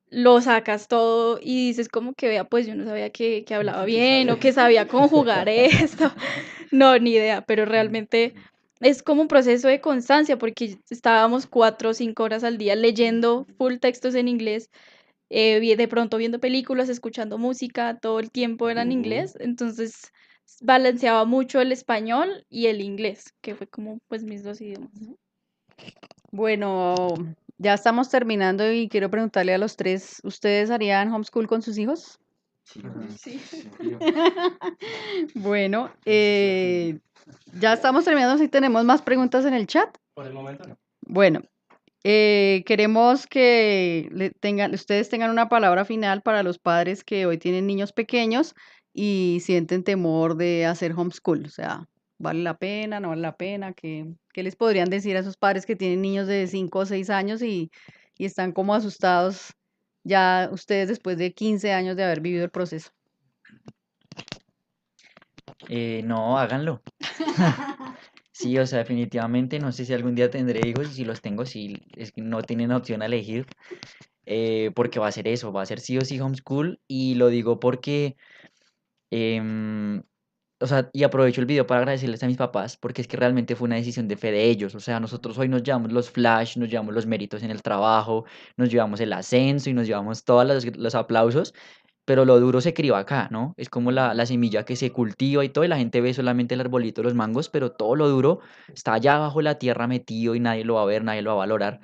lo sacas todo y dices como que vea, pues yo no sabía que hablaba bien o que sabía conjugar esto. No, ni idea, pero realmente es como un proceso de constancia porque estábamos 4 o 5 horas al día leyendo full textos en inglés, de pronto viendo películas, escuchando música, todo el tiempo era en Ujú. inglés, entonces balanceaba mucho el español y el inglés, que fue como pues mis dos idiomas. Bueno, ya estamos terminando y quiero preguntarle a los tres, ¿ustedes harían homeschool con sus hijos? Sí. Bueno, ya estamos terminando, si tenemos más preguntas en el chat. Bueno, queremos que ustedes tengan una palabra final para los padres que hoy tienen niños pequeños y sienten temor de hacer homeschool. O sea, ¿vale la pena, no vale la pena? ¿Qué les podrían decir a esos padres que tienen niños de 5 o 6 años y están como asustados ya ustedes después de 15 años de haber vivido el proceso? No, háganlo. Sí, o sea, definitivamente, no sé si algún día tendré hijos y si los tengo, si es que no tienen opción a elegir, porque va a ser eso, va a ser sí o sí homeschool y lo digo porque, em, o sea, y aprovecho el video para agradecerles a mis papás porque es que realmente fue una decisión de fe de ellos, o sea, nosotros hoy nos llevamos los flash, nos llevamos los méritos en el trabajo, nos llevamos el ascenso y nos llevamos todos los aplausos, pero lo duro se crió acá, ¿no? Es como la semilla que se cultiva y todo, y la gente ve solamente el arbolito de los mangos, pero todo lo duro está allá abajo de la tierra metido y nadie lo va a ver, nadie lo va a valorar.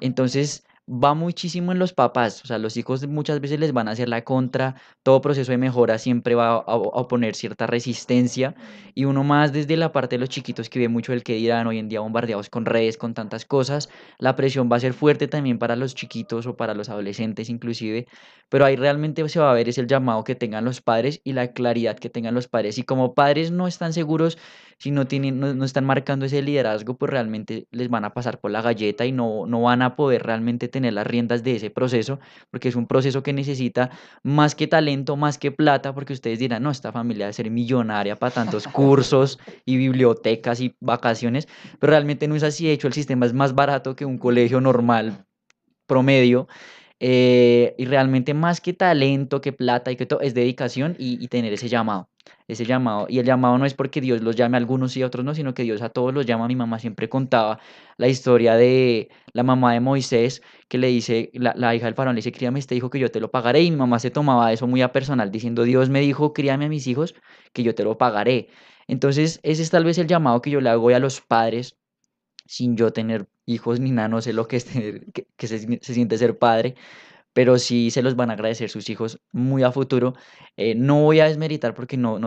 Entonces, va muchísimo en los papás, o sea, los hijos muchas veces les van a hacer la contra, todo proceso de mejora siempre va a oponer cierta resistencia, y uno más desde la parte de los chiquitos que ve mucho el que dirán hoy en día bombardeados con redes, con tantas cosas, la presión va a ser fuerte también para los chiquitos o para los adolescentes inclusive, pero ahí realmente se va a ver es el llamado que tengan los padres y la claridad que tengan los padres, y como padres no están seguros, si no tienen, no están marcando ese liderazgo, pues realmente les van a pasar por la galleta y no van a poder realmente tener las riendas de ese proceso, porque es un proceso que necesita más que talento, más que plata, porque ustedes dirán, no, esta familia debe ser millonaria para tantos cursos y bibliotecas y vacaciones, pero realmente no es así. De hecho, el sistema es más barato que un colegio normal promedio, y realmente más que talento, que plata y que todo, es dedicación y tener ese llamado. Ese llamado, y el llamado no es porque Dios los llame a algunos y a otros no, sino que Dios a todos los llama. Mi mamá siempre contaba la historia de la mamá de Moisés, que le dice, la hija del faraón le dice, críame este hijo que yo te lo pagaré, y mi mamá se tomaba eso muy a personal, diciendo, Dios me dijo, críame a mis hijos que yo te lo pagaré. Entonces, ese es tal vez el llamado que yo le hago hoy a los padres, sin yo tener hijos ni nada, no sé lo que es que se siente ser padre, pero sí se los van a agradecer sus hijos muy a futuro. No voy a desmeritar porque no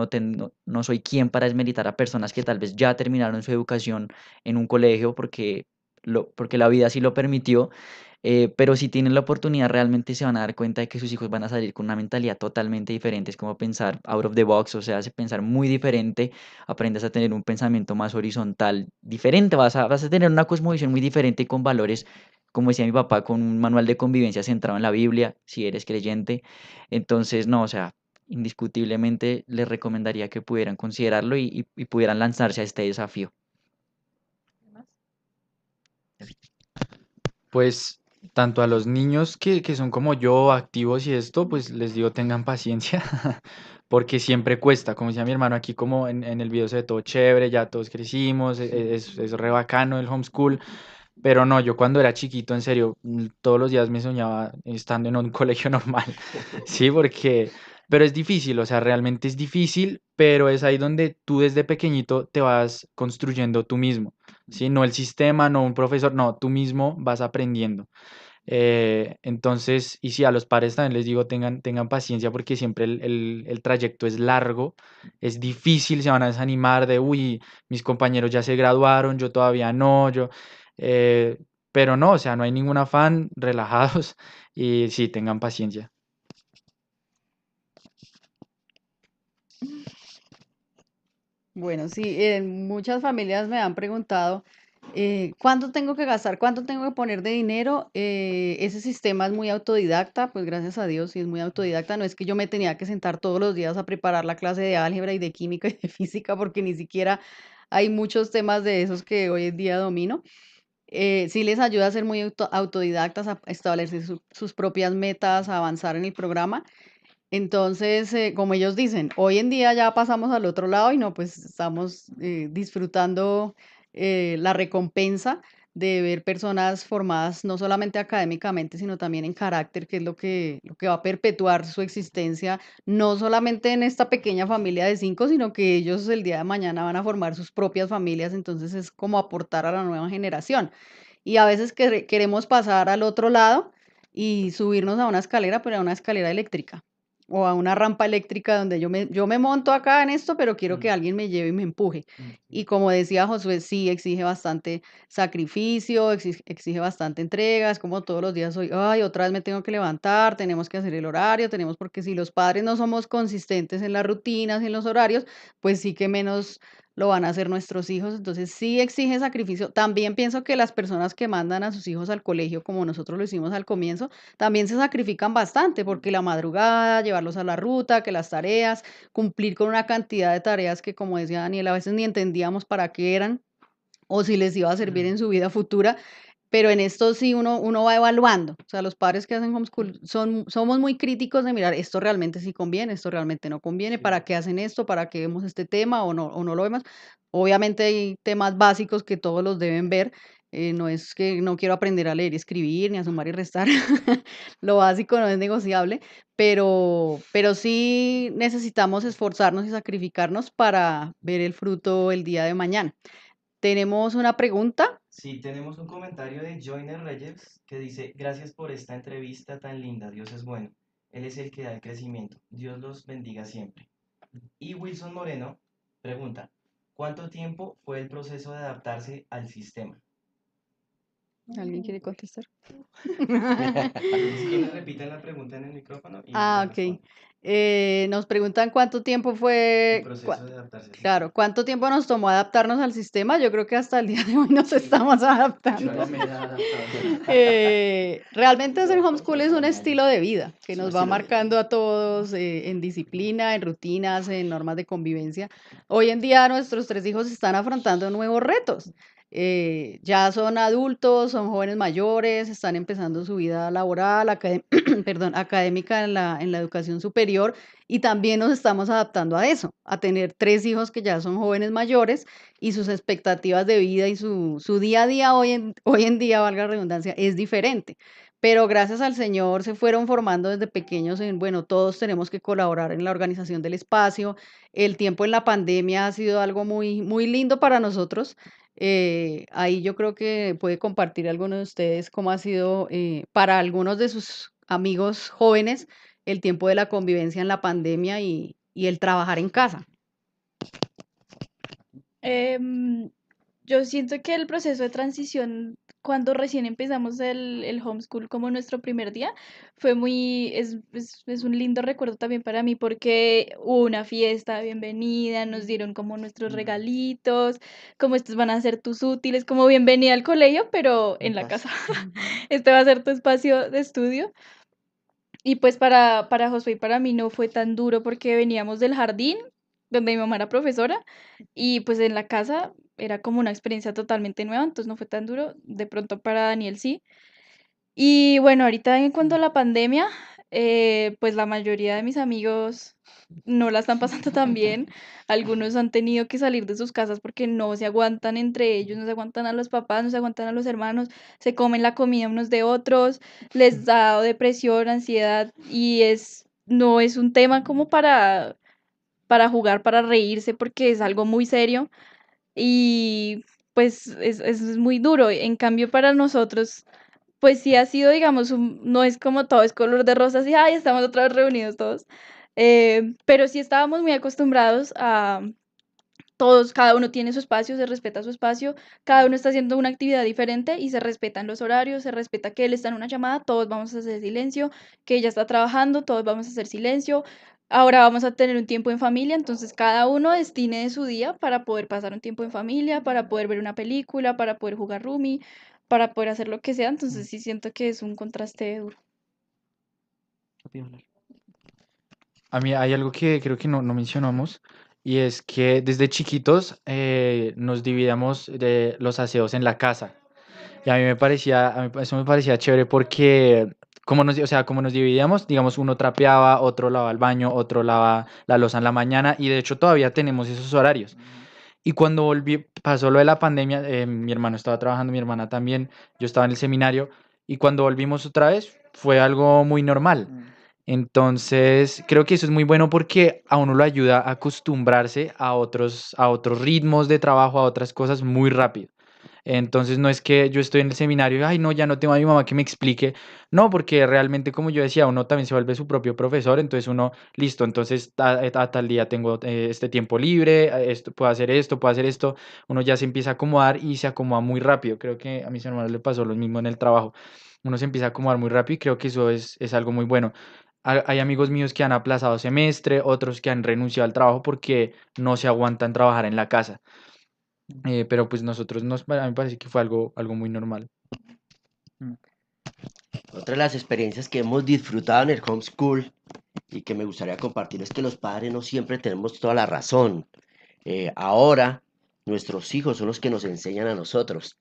soy quien para desmeritar a personas que tal vez ya terminaron su educación en un colegio porque la vida sí lo permitió, pero si tienen la oportunidad realmente se van a dar cuenta de que sus hijos van a salir con una mentalidad totalmente diferente. Es como pensar out of the box, o sea, hace pensar muy diferente, aprendes a tener un pensamiento más horizontal, diferente, vas a tener una cosmovisión muy diferente y con valores, como decía mi papá, con un manual de convivencia centrado en la Biblia, si eres creyente. Entonces, no, o sea, indiscutiblemente les recomendaría que pudieran considerarlo y pudieran lanzarse a este desafío. Pues tanto a los niños que son como yo, activos y esto, pues les digo tengan paciencia, porque siempre cuesta, como decía mi hermano aquí, como en el video se ve todo chévere, ya todos crecimos, es re bacano el homeschool, pero no, yo cuando era chiquito, en serio, todos los días me soñaba estando en un colegio normal, sí, pero es difícil, o sea, realmente es difícil, pero es ahí donde tú desde pequeñito te vas construyendo tú mismo, ¿sí? No el sistema, no un profesor, no, tú mismo vas aprendiendo. Entonces, y sí, a los padres también les digo, tengan paciencia porque siempre el trayecto es largo, es difícil, se van a desanimar de, uy, mis compañeros ya se graduaron, yo todavía no, eh, pero no, o sea, no hay ningún afán, relajados y sí, tengan paciencia. Bueno, sí, en muchas familias me han preguntado, ¿cuánto tengo que gastar? ¿Cuánto tengo que poner de dinero? Ese sistema es muy autodidacta, pues gracias a Dios sí es muy autodidacta. No es que yo me tenía que sentar todos los días a preparar la clase de álgebra y de química y de física, porque ni siquiera hay muchos temas de esos que hoy en día domino. Sí les ayuda a ser muy autodidactas, a establecer sus propias metas, a avanzar en el programa. Entonces, como ellos dicen, hoy en día ya pasamos al otro lado y no, pues estamos disfrutando la recompensa de ver personas formadas no solamente académicamente, sino también en carácter, que es lo que va a perpetuar su existencia, no solamente en esta pequeña familia de cinco, sino que ellos el día de mañana van a formar sus propias familias, entonces es como aportar a la nueva generación. Y a veces queremos pasar al otro lado y subirnos a una escalera, pero a una escalera eléctrica o a una rampa eléctrica donde yo me monto acá en esto, pero quiero que alguien me lleve y me empuje. Y como decía Josué, sí, exige bastante sacrificio, exige bastante entrega, es como todos los días hoy, ay, otra vez me tengo que levantar, tenemos que hacer el horario, porque si los padres no somos consistentes en las rutinas y en los horarios, pues sí que menos lo van a hacer nuestros hijos, entonces sí exige sacrificio. También pienso que las personas que mandan a sus hijos al colegio, como nosotros lo hicimos al comienzo, también se sacrifican bastante, porque la madrugada, llevarlos a la ruta, que las tareas, cumplir con una cantidad de tareas que, como decía Daniel, a veces ni entendíamos para qué eran o si les iba a servir en su vida futura, pero en esto sí uno va evaluando. O sea, los padres que hacen homeschool somos muy críticos de mirar, esto realmente sí conviene, esto realmente no conviene, ¿para qué hacen esto? ¿Para qué vemos este tema o no lo vemos? Obviamente hay temas básicos que todos los deben ver, No es que no quiero aprender a leer y escribir, ni a sumar y restar, lo básico no es negociable, pero sí necesitamos esforzarnos y sacrificarnos para ver el fruto el día de mañana. Tenemos una pregunta. Sí, tenemos un comentario de Joyner Reyes que dice, gracias por esta entrevista tan linda, Dios es bueno, Él es el que da el crecimiento, Dios los bendiga siempre. Y Wilson Moreno pregunta, ¿cuánto tiempo fue el proceso de adaptarse al sistema? ¿Alguien quiere contestar? Si quieren repiten la pregunta en el micrófono y la Ok. respondo. Nos preguntan cuánto tiempo El fue, proceso de adaptarse al claro, sistema. cuánto tiempo nos tomó adaptarnos al sistema. Yo creo que hasta el día de hoy nos estamos adaptando. Yo me he adaptado. Realmente hacer homeschool es un estilo de vida que Es un nos va estilo de vida. marcando a todos en disciplina, en rutinas, en normas de convivencia. Hoy en día nuestros 3 hijos están afrontando nuevos retos. Ya son adultos, son jóvenes mayores, están empezando su vida laboral, perdón, académica en la educación superior y también nos estamos adaptando a eso, a tener 3 hijos que ya son jóvenes mayores y sus expectativas de vida y su día a día hoy en día, valga la redundancia, es diferente. Pero gracias al Señor se fueron formando desde pequeños en, bueno, todos tenemos que colaborar en la organización del espacio. El tiempo en la pandemia ha sido algo muy, muy lindo para nosotros. Ahí yo creo que puede compartir alguno de ustedes cómo ha sido para algunos de sus amigos jóvenes el tiempo de la convivencia en la pandemia y el trabajar en casa. Em, yo siento que el proceso de transición, cuando recién empezamos el homeschool como nuestro primer día, fue es un lindo recuerdo también para mí porque hubo una fiesta de bienvenida, nos dieron como nuestros regalitos, como estos van a ser tus útiles, como bienvenida al colegio, pero en la casa. Este va a ser tu espacio de estudio. Y pues para Josué y para mí no fue tan duro porque veníamos del jardín, donde mi mamá era profesora, y pues en la casa era como una experiencia totalmente nueva, entonces no fue tan duro. De pronto para Daniel sí. Y bueno, ahorita en cuanto a la pandemia, pues la mayoría de mis amigos no la están pasando tan bien. Algunos han tenido que salir de sus casas porque no se aguantan entre ellos, no se aguantan a los papás, no se aguantan a los hermanos, se comen la comida unos de otros, les da dado depresión, ansiedad y no es un tema como para jugar, para reírse porque es algo muy serio y pues es muy duro. En cambio, para nosotros pues sí ha sido, digamos, no es como todo es color de rosas y ay, estamos otra vez reunidos todos. Pero sí estábamos muy acostumbrados a todos, cada uno tiene su espacio, se respeta su espacio, cada uno está haciendo una actividad diferente y se respetan los horarios, se respeta que él está en una llamada, todos vamos a hacer silencio, que ella está trabajando, todos vamos a hacer silencio. Ahora vamos a tener un tiempo en familia, entonces cada uno destine de su día para poder pasar un tiempo en familia, para poder ver una película, para poder jugar Rumi, para poder hacer lo que sea. Entonces sí siento que es un contraste duro. A mí hay algo que creo que no mencionamos y es que desde chiquitos nos dividíamos de los aseos en la casa. Y a mí eso me parecía chévere porque o sea, como nos dividíamos, digamos, uno trapeaba, otro lavaba el baño, otro lava la loza en la mañana y de hecho todavía tenemos esos horarios. Y cuando pasó lo de la pandemia, mi hermano estaba trabajando, mi hermana también, yo estaba en el seminario y cuando volvimos otra vez fue algo muy normal. Entonces, creo que eso es muy bueno porque a uno lo ayuda a acostumbrarse a otros ritmos de trabajo, a otras cosas muy rápido. Entonces, no es que yo estoy en el seminario y, ay, no, ya no tengo a mi mamá que me explique. No, porque realmente, como yo decía, uno también se vuelve su propio profesor. Entonces, uno, listo, entonces a tal día tengo este tiempo libre, esto, puedo hacer esto, puedo hacer esto. Uno ya se empieza a acomodar y se acomoda muy rápido. Creo que a mis hermanos le pasó lo mismo en el trabajo. Uno se empieza a acomodar muy rápido y creo que eso es algo muy bueno. Hay amigos míos que han aplazado semestre, otros que han renunciado al trabajo porque no se aguantan trabajar en la casa. Pero pues a mí me parece que fue algo muy normal. Otra de las experiencias que hemos disfrutado en el homeschool y que me gustaría compartir es que los padres no siempre tenemos toda la razón. Ahora nuestros hijos son los que nos enseñan a nosotros.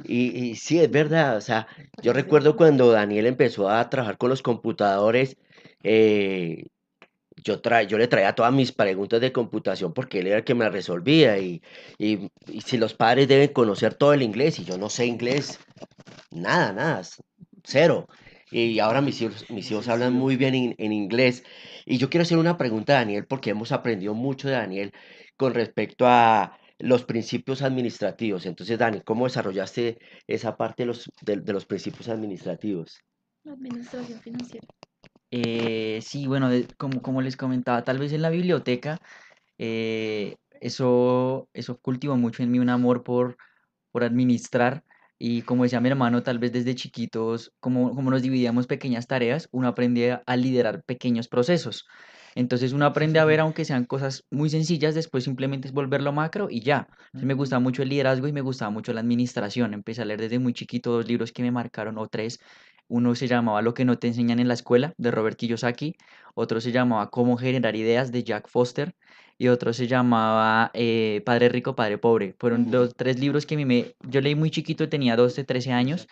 Y sí, es verdad, o sea, yo recuerdo cuando Daniel empezó a trabajar con los computadores, eh, yo le traía todas mis preguntas de computación porque él era el que me las resolvía y si los padres deben conocer todo el inglés y yo no sé inglés, nada, nada, cero. Y ahora mis hijos hablan muy bien en inglés. Y yo quiero hacer una pregunta a Daniel porque hemos aprendido mucho de Daniel con respecto a los principios administrativos. Entonces, Dani, ¿cómo desarrollaste esa parte de los principios administrativos? Administración financiera. Sí, bueno, como les comentaba, tal vez en la biblioteca, eso cultivó mucho en mí un amor por administrar. Y como decía mi hermano, tal vez desde chiquitos, como nos dividíamos pequeñas tareas, uno aprende a liderar pequeños procesos. Entonces uno aprende a ver, aunque sean cosas muy sencillas, después simplemente es volverlo macro y ya. Entonces me gustaba mucho el liderazgo y me gustaba mucho la administración. Empecé a leer desde muy chiquito dos libros que me marcaron, o tres. Uno se llamaba Lo que no te enseñan en la escuela, de Robert Kiyosaki. Otro se llamaba Cómo generar ideas, de Jack Foster. Y otro se llamaba Padre Rico, Padre Pobre. Fueron los tres libros que yo leí muy chiquito, tenía 12, 13 años,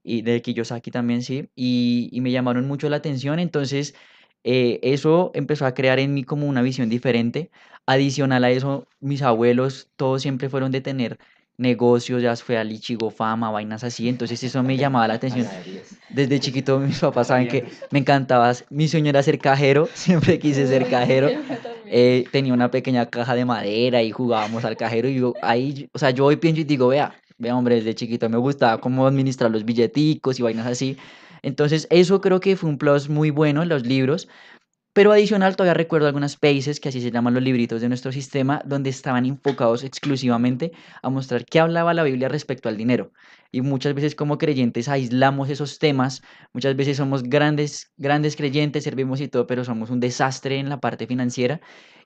y de Kiyosaki también, sí, y me llamaron mucho la atención. Entonces eso empezó a crear en mí como una visión diferente. Adicional a eso, mis abuelos todos siempre fueron de tener negocios, ya fue al Ichigo Fama, vainas así. Entonces eso me llamaba la atención. Panaderías. Desde chiquito mis papás saben que me encantaba, mi sueño era ser cajero, siempre quise ser cajero. El mío también. Tenía una pequeña caja de madera y jugábamos al cajero y yo ahí, o sea, yo hoy pienso y digo, vea hombre, desde chiquito me gustaba cómo administrar los billeticos y vainas así. Entonces eso creo que fue un plus muy bueno en los libros. Pero adicional, todavía recuerdo algunas pages, que así se llaman los libritos de nuestro sistema, donde estaban enfocados exclusivamente a mostrar qué hablaba la Biblia respecto al dinero. Y muchas veces como creyentes aislamos esos temas, muchas veces somos grandes, grandes creyentes, servimos y todo, pero somos un desastre en la parte financiera.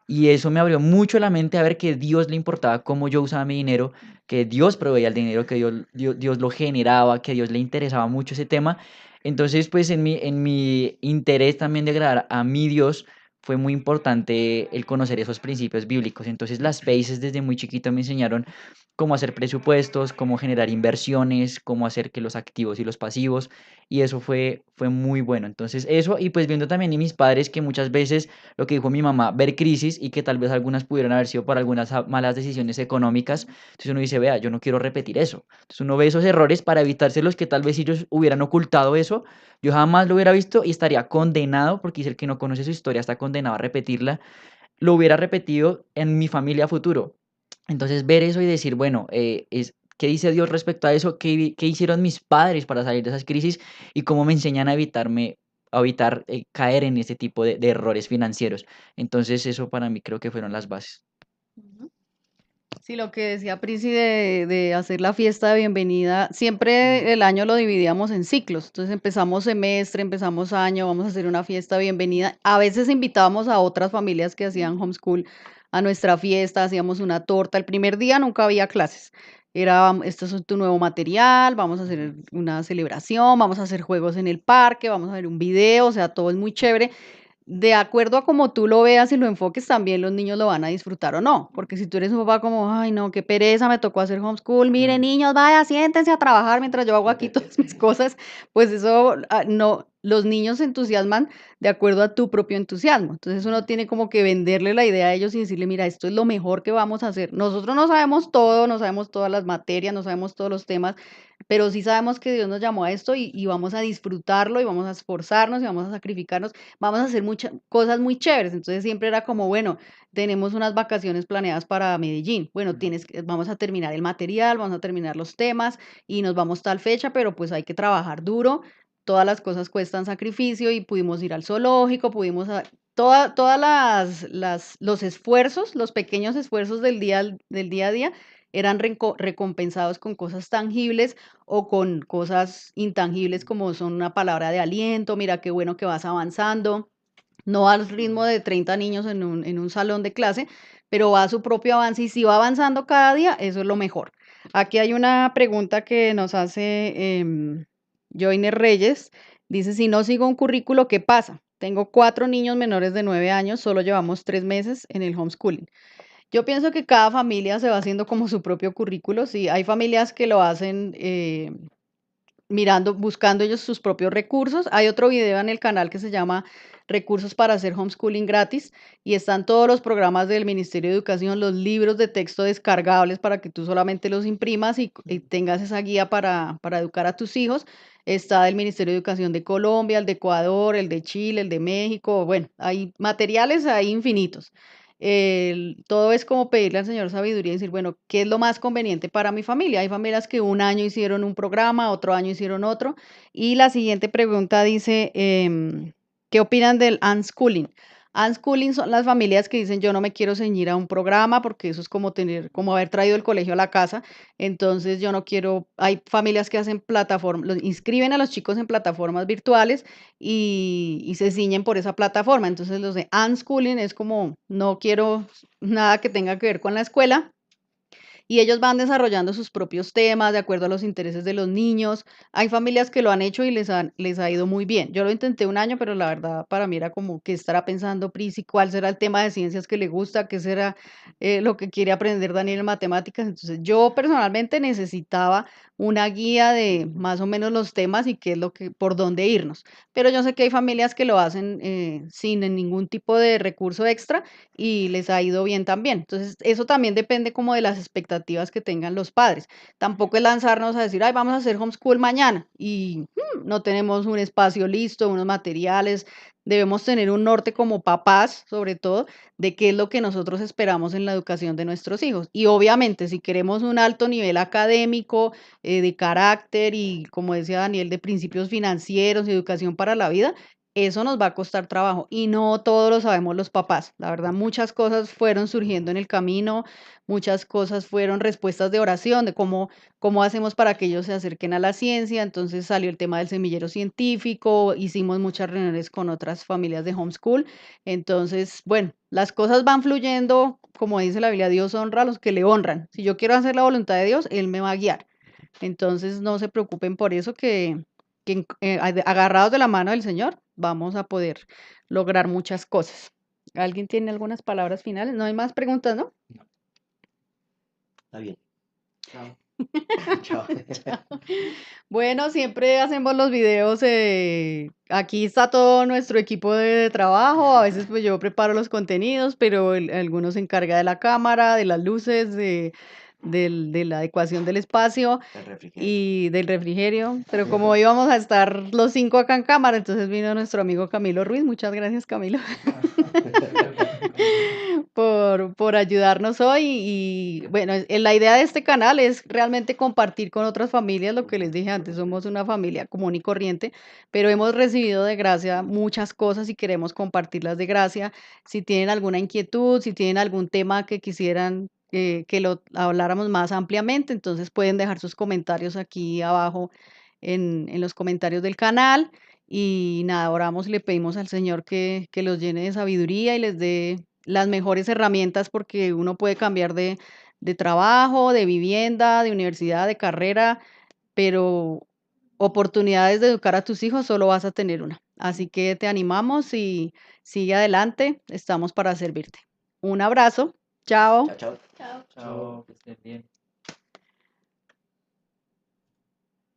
Y eso me abrió mucho la mente a ver que Dios le importaba cómo yo usaba mi dinero, que Dios proveía el dinero, que Dios lo generaba, que Dios le interesaba mucho ese tema. Entonces, pues en mi interés también de agradar a mi Dios, fue muy importante el conocer esos principios bíblicos. Entonces, las Paces desde muy chiquito me enseñaron cómo hacer presupuestos, cómo generar inversiones, cómo hacer que los activos y los pasivos, y eso fue muy bueno. Entonces, eso, y pues viendo también en mis padres que muchas veces lo que dijo mi mamá, ver crisis y que tal vez algunas pudieron haber sido por algunas malas decisiones económicas. Entonces uno dice, vea, yo no quiero repetir eso. Entonces uno ve esos errores para evitárselos, que tal vez si ellos hubieran ocultado eso, yo jamás lo hubiera visto y estaría condenado, porque dice el que no conoce su historia está condenado a repetirla, lo hubiera repetido en mi familia a futuro. Entonces ver eso y decir, bueno, ¿qué dice Dios respecto a eso? ¿Qué hicieron mis padres para salir de esas crisis? Y cómo me enseñan a evitar caer en este tipo de errores financieros. Entonces eso para mí creo que fueron las bases. Ujú. Sí, lo que decía Prisi de hacer la fiesta de bienvenida, siempre el año lo dividíamos en ciclos. Entonces empezamos semestre, empezamos año, vamos a hacer una fiesta de bienvenida. A veces invitábamos a otras familias que hacían homeschool a nuestra fiesta, hacíamos una torta. El primer día nunca había clases. Era, esto es tu nuevo material, vamos a hacer una celebración, vamos a hacer juegos en el parque, vamos a ver un video, o sea, todo es muy chévere. De acuerdo a como tú lo veas y lo enfoques, también los niños lo van a disfrutar o no. Porque si tú eres un papá como, ay, no, qué pereza, me tocó hacer homeschool, mire, niños, vaya, siéntense a trabajar mientras yo hago aquí todas mis cosas, pues eso, no, los niños se entusiasman de acuerdo a tu propio entusiasmo. Entonces uno tiene como que venderle la idea a ellos y decirle, mira, esto es lo mejor que vamos a hacer. Nosotros no sabemos todo, no sabemos todas las materias, no sabemos todos los temas, pero sí sabemos que Dios nos llamó a esto y vamos a disfrutarlo y vamos a esforzarnos y vamos a sacrificarnos, vamos a hacer muchas cosas muy chéveres. Entonces siempre era como, bueno, tenemos unas vacaciones planeadas para Medellín. Bueno, vamos a terminar el material, vamos a terminar los temas y nos vamos tal fecha, pero pues hay que trabajar duro. Todas las cosas cuestan sacrificio y pudimos ir al zoológico, todas los esfuerzos, los pequeños esfuerzos del día a día eran recompensados con cosas tangibles o con cosas intangibles como son una palabra de aliento, mira qué bueno que vas avanzando, no al ritmo de 30 niños en un salón de clase, pero va a su propio avance y si va avanzando cada día, eso es lo mejor. Aquí hay una pregunta que nos hace Joiner Reyes, dice, si no sigo un currículo, ¿qué pasa? Tengo 4 niños menores de 9 años, solo llevamos 3 meses en el homeschooling. Yo pienso que cada familia se va haciendo como su propio currículo. Sí, hay familias que lo hacen mirando, buscando ellos sus propios recursos. Hay otro video en el canal que se llama Recursos para hacer homeschooling gratis y están todos los programas del Ministerio de Educación, los libros de texto descargables para que tú solamente los imprimas y tengas esa guía para educar a tus hijos. Está del Ministerio de Educación de Colombia, el de Ecuador, el de Chile, el de México. Bueno, hay materiales ahí infinitos. Todo es como pedirle al Señor sabiduría y decir, bueno, ¿qué es lo más conveniente para mi familia? Hay familias que un año hicieron un programa, otro año hicieron otro. Y la siguiente pregunta dice, ¿qué opinan del unschooling? Unschooling son las familias que dicen, yo no me quiero ceñir a un programa porque eso es como como haber traído el colegio a la casa. Entonces yo no quiero, hay familias que hacen plataformas, los inscriben a los chicos en plataformas virtuales y se ciñen por esa plataforma. Entonces los de unschooling es como no quiero nada que tenga que ver con la escuela y ellos van desarrollando sus propios temas de acuerdo a los intereses de los niños. Hay familias que lo han hecho y les ha ido muy bien. Yo lo intenté un año, pero la verdad para mí era como, ¿qué estará pensando Prisi? ¿Cuál será el tema de ciencias que le gusta? ¿Qué será lo que quiere aprender Daniel en matemáticas? Entonces yo personalmente necesitaba una guía de más o menos los temas y qué es lo que, por dónde irnos. Pero yo sé que hay familias que lo hacen sin ningún tipo de recurso extra y les ha ido bien también. Entonces, eso también depende como de las expectativas que tengan los padres. Tampoco es lanzarnos a decir, ay, vamos a hacer homeschool mañana y no tenemos un espacio listo, unos materiales. Debemos tener un norte como papás, sobre todo, de qué es lo que nosotros esperamos en la educación de nuestros hijos. Y obviamente, si queremos un alto nivel académico, de carácter y, como decía Daniel, de principios financieros y educación para la vida, eso nos va a costar trabajo y no todo lo sabemos los papás. La verdad, muchas cosas fueron surgiendo en el camino, muchas cosas fueron respuestas de oración, de cómo hacemos para que ellos se acerquen a la ciencia. Entonces salió el tema del semillero científico, hicimos muchas reuniones con otras familias de homeschool. Entonces, bueno, las cosas van fluyendo, como dice la Biblia, Dios honra a los que le honran. Si yo quiero hacer la voluntad de Dios, Él me va a guiar. Entonces, no se preocupen por eso, agarrados de la mano del Señor, vamos a poder lograr muchas cosas. ¿Alguien tiene algunas palabras finales? No hay más preguntas, ¿no? Está bien. Chao. Chao. Bueno, siempre hacemos los videos. Aquí está todo nuestro equipo de trabajo. A veces pues yo preparo los contenidos, pero algunos se encarga de la cámara, de las luces, de la adecuación del espacio El refrigerio. y del refrigerio. Pero como íbamos a estar los 5 acá en cámara, entonces vino nuestro amigo Camilo Ruiz. Muchas gracias, Camilo, por ayudarnos hoy. Y bueno, la idea de este canal es realmente compartir con otras familias lo que les dije antes. Somos una familia común y corriente, pero hemos recibido de gracia muchas cosas y queremos compartirlas de gracia. Si tienen alguna inquietud, si tienen algún tema que quisieran que lo habláramos más ampliamente, entonces pueden dejar sus comentarios aquí abajo en los comentarios del canal. Y nada, oramos y le pedimos al Señor que los llene de sabiduría y les dé las mejores herramientas porque uno puede cambiar de trabajo, de vivienda, de universidad, de carrera, pero oportunidades de educar a tus hijos solo vas a tener una. Así que te animamos y sigue adelante, estamos para servirte. Un abrazo, chao. Chao, chao. Chao. Chao, que estés bien.